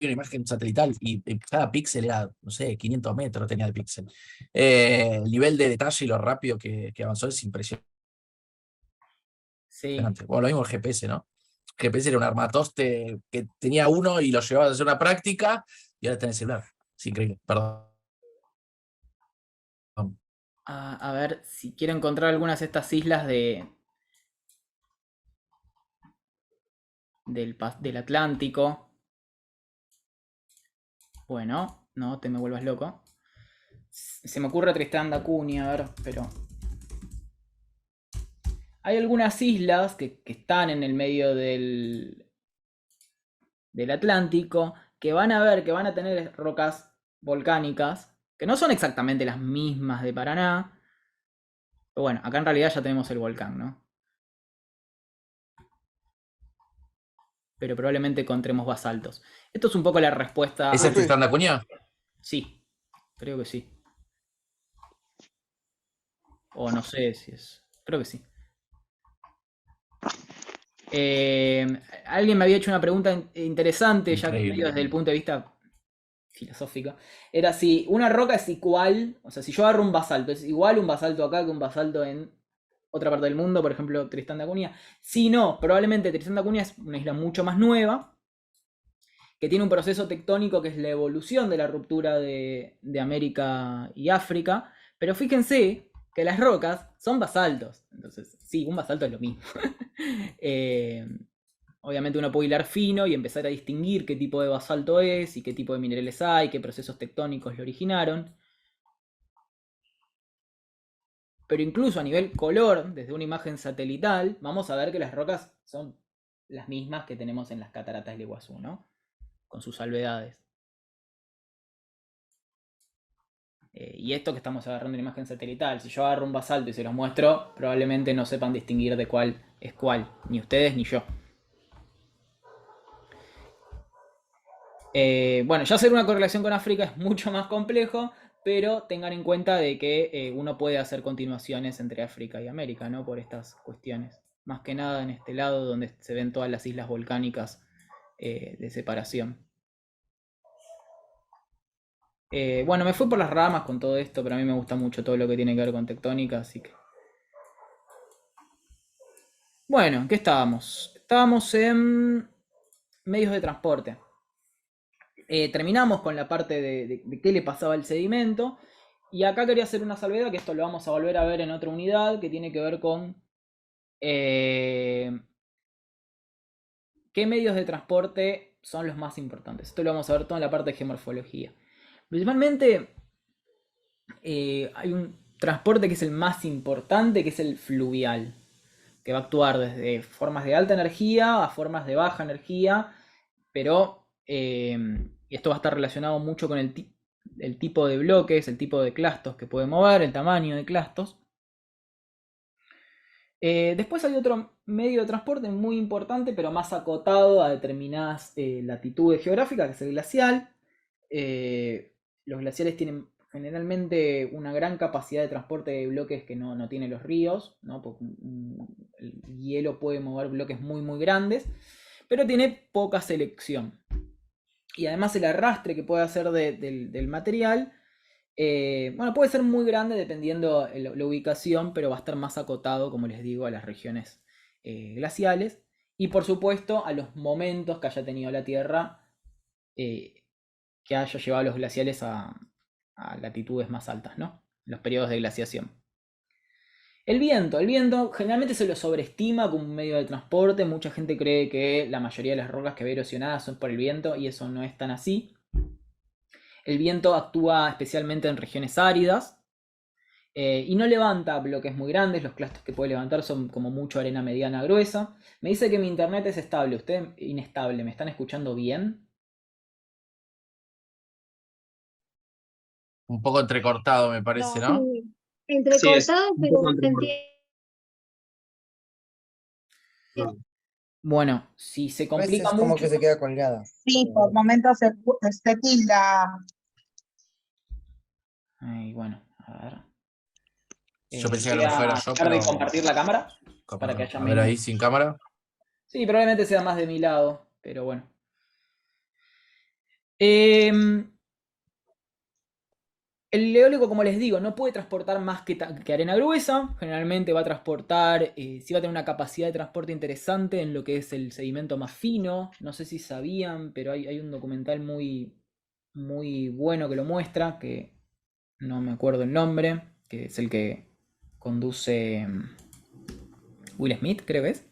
una imagen satelital y cada píxel era, no sé, 500 metros tenía de píxel. El nivel de detalle y lo rápido que avanzó es impresionante. Sí. Bueno, lo mismo el GPS, ¿no? El GPS era un armatoste que tenía uno y lo llevabas a hacer una práctica y ahora está en el celular. Es increíble, perdón. A ver, si quiero encontrar algunas de estas islas del Atlántico. Bueno, no te me vuelvas loco. Se me ocurre Tristán da Cunha, a ver, pero... Hay algunas islas que están en el medio del Atlántico que van a tener rocas volcánicas, que no son exactamente las mismas de Paraná. Pero bueno, acá en realidad ya tenemos el volcán, ¿no? Pero probablemente encontremos basaltos. Esto es un poco la respuesta. ¿Ese es Tristán da Cunha? Sí. Creo que sí. O no sé si es. Creo que sí. Alguien me había hecho una pregunta interesante, ya Increíble. medio desde el punto de vista filosófico. Era si una roca es igual, o sea, si yo agarro un basalto, ¿es igual un basalto acá que un basalto en otra parte del mundo? Por ejemplo, Tristán de Acuña. Si no, probablemente Tristán de Acuña es una isla mucho más nueva, que tiene un proceso tectónico que es la evolución de la ruptura de América y África. Pero fíjense que las rocas son basaltos. Entonces, sí, un basalto es lo mismo. Obviamente uno puede hilar fino y empezar a distinguir qué tipo de basalto es y qué tipo de minerales hay, qué procesos tectónicos lo originaron. Pero incluso a nivel color, desde una imagen satelital, vamos a ver que las rocas son las mismas que tenemos en las cataratas del Iguazú, ¿no? Con sus salvedades. Y esto que estamos agarrando una imagen satelital, si yo agarro un basalto y se los muestro, probablemente no sepan distinguir de cuál es cuál, ni ustedes ni yo. Bueno, ya hacer una correlación con África es mucho más complejo, pero tengan en cuenta de que uno puede hacer continuaciones entre África y América, ¿no? Por estas cuestiones. Más que nada en este lado donde se ven todas las islas volcánicas de separación. Bueno, me fui por las ramas con todo esto, pero a mí me gusta mucho todo lo que tiene que ver con tectónica, así que... Bueno, ¿en qué estábamos? Estábamos en medios de transporte. Terminamos con la parte de qué le pasaba al sedimento. Y acá quería hacer una salvedad, que esto lo vamos a volver a ver en otra unidad, que tiene que ver con qué medios de transporte son los más importantes. Esto lo vamos a ver todo en la parte de geomorfología. Principalmente hay un transporte que es el más importante, que es el fluvial, que va a actuar desde formas de alta energía a formas de baja energía, pero esto va a estar relacionado mucho con el tipo de bloques, el tipo de clastos que puede mover, el tamaño de clastos. Después hay otro medio de transporte muy importante, pero más acotado a determinadas latitudes geográficas, que es el glacial. Los glaciares tienen generalmente una gran capacidad de transporte de bloques que no tienen los ríos, ¿no? Porque el hielo puede mover bloques muy muy grandes, pero tiene poca selección. Y además el arrastre que puede hacer del material, bueno, puede ser muy grande dependiendo la ubicación, pero va a estar más acotado, como les digo, a las regiones glaciales. Y por supuesto a los momentos que haya tenido la Tierra, que haya llevado a los glaciales a latitudes más altas, ¿no? Los periodos de glaciación. El viento generalmente se lo sobreestima como un medio de transporte. Mucha gente cree que la mayoría de las rocas que ve erosionadas son por el viento y eso no es tan así. El viento actúa especialmente en regiones áridas y no levanta bloques muy grandes. Los clastos que puede levantar son como mucho arena mediana gruesa. Me dice que mi internet es estable, usted inestable. ¿Me están escuchando bien? Un poco entrecortado, me parece, ¿no? Sí, entrecortado, un pero poco se entrecortado. entiende. Bueno, si se A complica veces como mucho... que se queda colgada. Sí, por momentos se tilda. Ay, bueno, a ver. Yo pensé que a Voy lo mejor era a yo, tratar de pero compartir la cámara para que capaz. haya A ver menos... ahí sin cámara. Sí, probablemente sea más de mi lado, pero bueno. El eólico, como les digo, no puede transportar más que arena gruesa. Generalmente va a transportar, sí va a tener una capacidad de transporte interesante en lo que es el sedimento más fino. No sé si sabían, pero hay un documental muy, muy bueno que lo muestra, que no me acuerdo el nombre, que es el que conduce Will Smith, creo que es.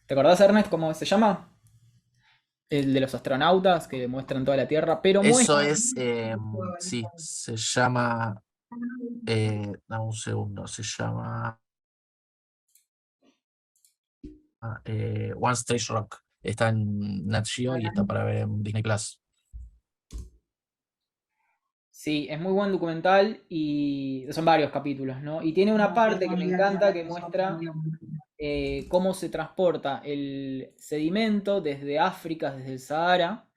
¿Te acordás, Ernest, cómo se llama? El de los astronautas que muestran toda la Tierra, pero Eso muestra... es, sí, se llama, dame un segundo, se llama One Stage Rock. Está en Nat Geo y está para ver en Disney Plus. Sí, es muy buen documental y son varios capítulos, ¿no? Y tiene una parte que me encanta que muestra cómo se transporta el sedimento desde África, desde el Sahara,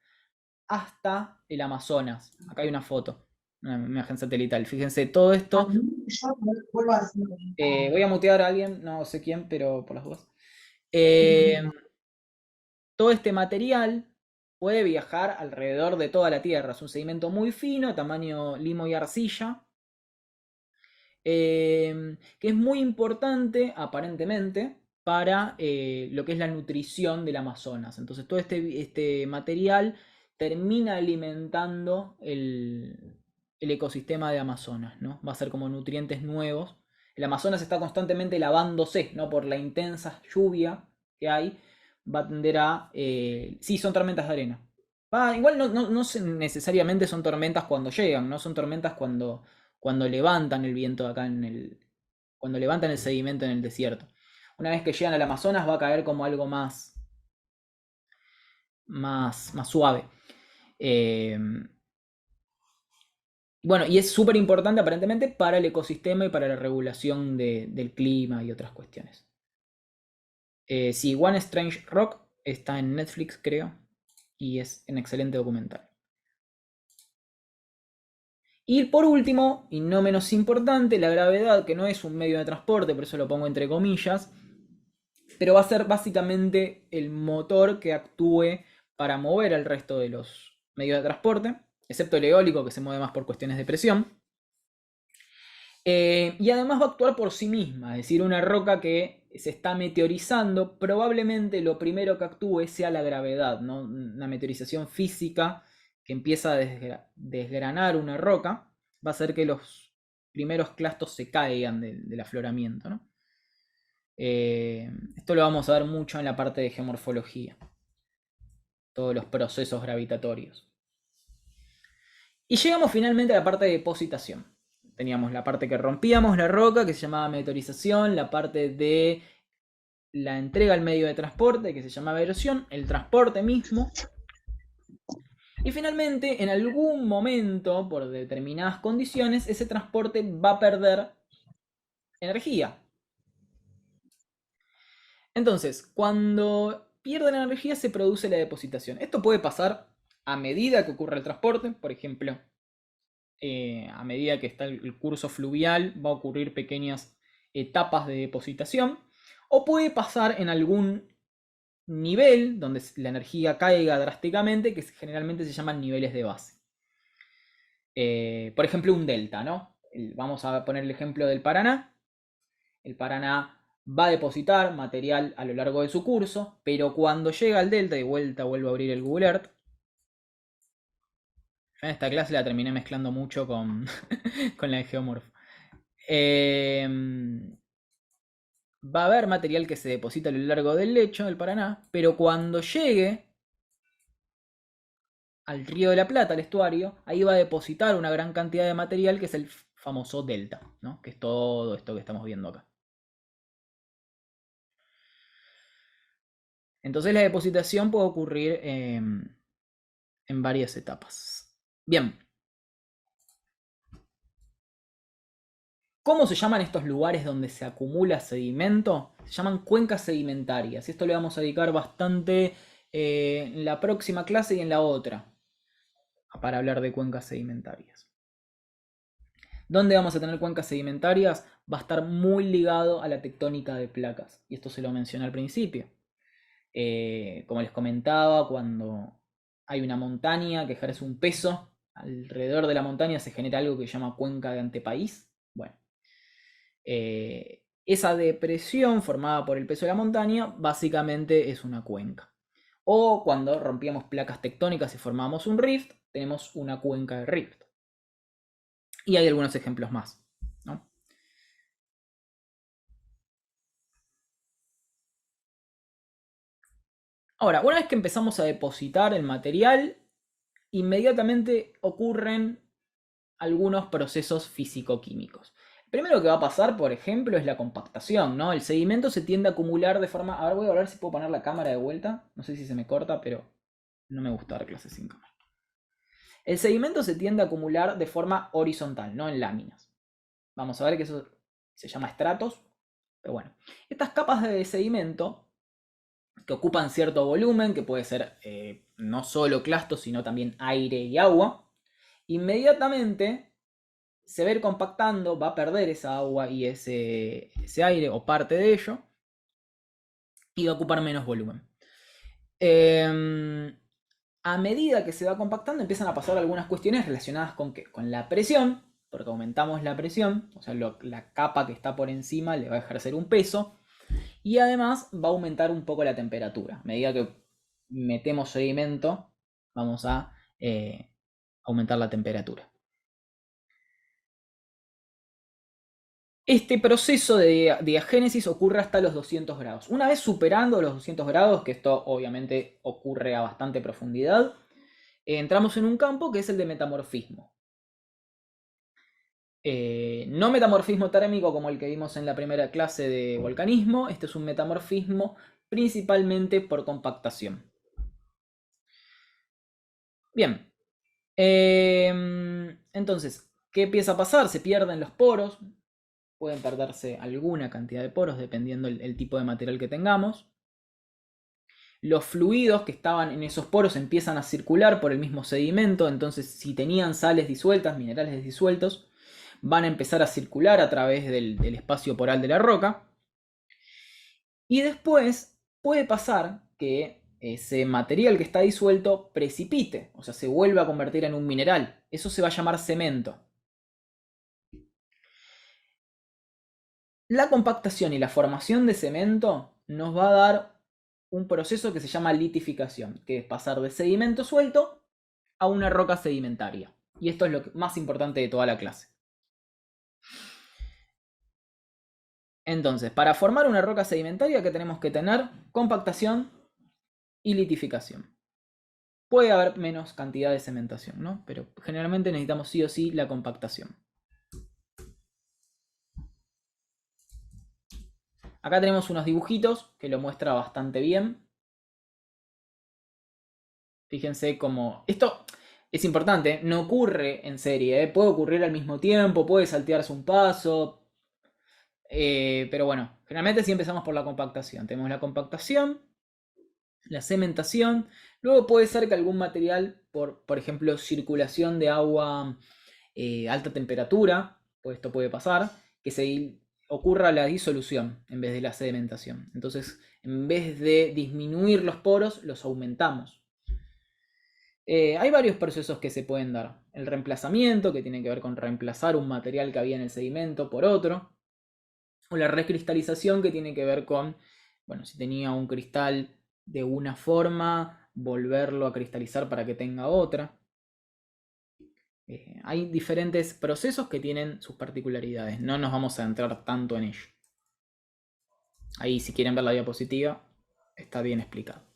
hasta el Amazonas. Acá hay una foto. una imagen satelital. Fíjense, todo esto. Voy a mutear a alguien, no sé quién, pero por las dudas. Todo este material puede viajar alrededor de toda la Tierra. Es un sedimento muy fino, tamaño limo y arcilla, que es muy importante, aparentemente, para lo que es la nutrición del Amazonas. Entonces todo este material termina alimentando el ecosistema de Amazonas, ¿no? Va a ser como nutrientes nuevos. El Amazonas está constantemente lavándose, ¿no? Por la intensa lluvia que hay, va a tender a... sí, son tormentas de arena. Igual no necesariamente son tormentas cuando llegan, no son tormentas cuando levantan el viento acá cuando levantan el sedimento en el desierto. Una vez que llegan al Amazonas va a caer como algo más suave. Bueno, y es súper importante aparentemente para el ecosistema y para la regulación del clima y otras cuestiones. Sí, One Strange Rock está en Netflix, creo, y es un excelente documental. Y por último, y no menos importante, la gravedad, que no es un medio de transporte, por eso lo pongo entre comillas, pero va a ser básicamente el motor que actúe para mover al resto de los medios de transporte, excepto el eólico, que se mueve más por cuestiones de presión. Y además va a actuar por sí misma, es decir, una roca que se está meteorizando, probablemente lo primero que actúe sea la gravedad, ¿no? Una meteorización física que empieza a desgranar una roca, va a hacer que los primeros clastos se caigan del afloramiento, ¿no? Esto lo vamos a ver mucho en la parte de geomorfología, todos los procesos gravitatorios. Y llegamos finalmente a la parte de depositación. Teníamos la parte que rompíamos la roca, que se llamaba meteorización, la parte de la entrega al medio de transporte, que se llamaba erosión, el transporte mismo. Y finalmente, en algún momento, por determinadas condiciones, ese transporte va a perder energía. Entonces, cuando pierde la energía se produce la depositación. Esto puede pasar a medida que ocurre el transporte, por ejemplo, a medida que está el curso fluvial va a ocurrir pequeñas etapas de depositación, o puede pasar en algún nivel donde la energía caiga drásticamente, que generalmente se llaman niveles de base. Por ejemplo, un delta, ¿no? Vamos a poner el ejemplo del Paraná. El Paraná va a depositar material a lo largo de su curso, pero cuando llega al delta, y vuelta vuelvo a abrir el Google Earth. En esta clase la terminé mezclando mucho con la de Geomorph. Va a haber material que se deposita a lo largo del lecho del Paraná, pero cuando llegue al Río de la Plata, al estuario, ahí va a depositar una gran cantidad de material que es el famoso delta, ¿no? Que es todo esto que estamos viendo acá. Entonces la depositación puede ocurrir en varias etapas. Bien. ¿Cómo se llaman estos lugares donde se acumula sedimento? Se llaman cuencas sedimentarias. Esto le vamos a dedicar bastante en la próxima clase y en la otra, para hablar de cuencas sedimentarias. ¿Dónde vamos a tener cuencas sedimentarias? Va a estar muy ligado a la tectónica de placas. Y esto se lo mencioné al principio. Como les comentaba, cuando hay una montaña que ejerce un peso, alrededor de la montaña se genera algo que se llama cuenca de antepaís. Bueno, esa depresión formada por el peso de la montaña básicamente es una cuenca. O cuando rompíamos placas tectónicas y formábamos un rift, tenemos una cuenca de rift. Y hay algunos ejemplos más, ¿no? Ahora, una vez que empezamos a depositar el material, inmediatamente ocurren algunos procesos físico-químicos. Primero que va a pasar, por ejemplo, es la compactación, ¿no? El sedimento se tiende a acumular de forma... Ahora voy a ver si puedo poner la cámara de vuelta. No sé si se me corta, pero no me gusta dar clases sin cámara. El sedimento se tiende a acumular de forma horizontal, no en láminas. Vamos a ver que eso se llama estratos. Pero bueno, estas capas de sedimento que ocupan cierto volumen, que puede ser no solo clastos, sino también aire y agua, inmediatamente se va a ir compactando, va a perder esa agua y ese aire o parte de ello y va a ocupar menos volumen. A medida que se va compactando empiezan a pasar algunas cuestiones relacionadas con la presión, porque aumentamos la presión, o sea, la capa que está por encima le va a ejercer un peso, y además va a aumentar un poco la temperatura. A medida que metemos sedimento, vamos a aumentar la temperatura. Este proceso de diagénesis ocurre hasta los 200 grados. Una vez superando los 200 grados, que esto obviamente ocurre a bastante profundidad, entramos en un campo que es el de metamorfismo. No metamorfismo térmico como el que vimos en la primera clase de volcanismo, este es un metamorfismo principalmente por compactación. Bien, entonces, ¿qué empieza a pasar? Se pierden los poros, pueden perderse alguna cantidad de poros dependiendo el tipo de material que tengamos. Los fluidos que estaban en esos poros empiezan a circular por el mismo sedimento, entonces si tenían sales disueltas, minerales disueltos, van a empezar a circular a través del espacio poral de la roca. Y después puede pasar que ese material que está disuelto precipite, o sea, se vuelva a convertir en un mineral. Eso se va a llamar cemento. La compactación y la formación de cemento nos va a dar un proceso que se llama litificación, que es pasar de sedimento suelto a una roca sedimentaria. Y esto es lo más importante de toda la clase. Entonces, para formar una roca sedimentaria, ¿qué tenemos que tener? Compactación y litificación. Puede haber menos cantidad de cementación, ¿no? Pero generalmente necesitamos sí o sí la compactación. Acá tenemos unos dibujitos que lo muestra bastante bien. Fíjense cómo... Esto es importante, no ocurre en serie, ¿eh? Puede ocurrir al mismo tiempo, puede saltearse un paso. Pero bueno, generalmente sí empezamos por la compactación. Tenemos la compactación, la cementación. Luego puede ser que algún material, por ejemplo, circulación de agua a alta temperatura, pues esto puede pasar, que se ocurra la disolución en vez de la sedimentación. Entonces, en vez de disminuir los poros, los aumentamos. Hay varios procesos que se pueden dar. El reemplazamiento, que tiene que ver con reemplazar un material que había en el sedimento por otro. O la recristalización, que tiene que ver con, bueno, si tenía un cristal de una forma, volverlo a cristalizar para que tenga otra. Hay diferentes procesos que tienen sus particularidades. No nos vamos a entrar tanto en ello. Ahí, si quieren ver la diapositiva, está bien explicado.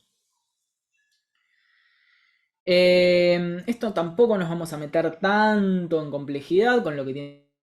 Esto tampoco nos vamos a meter tanto en complejidad con lo que tiene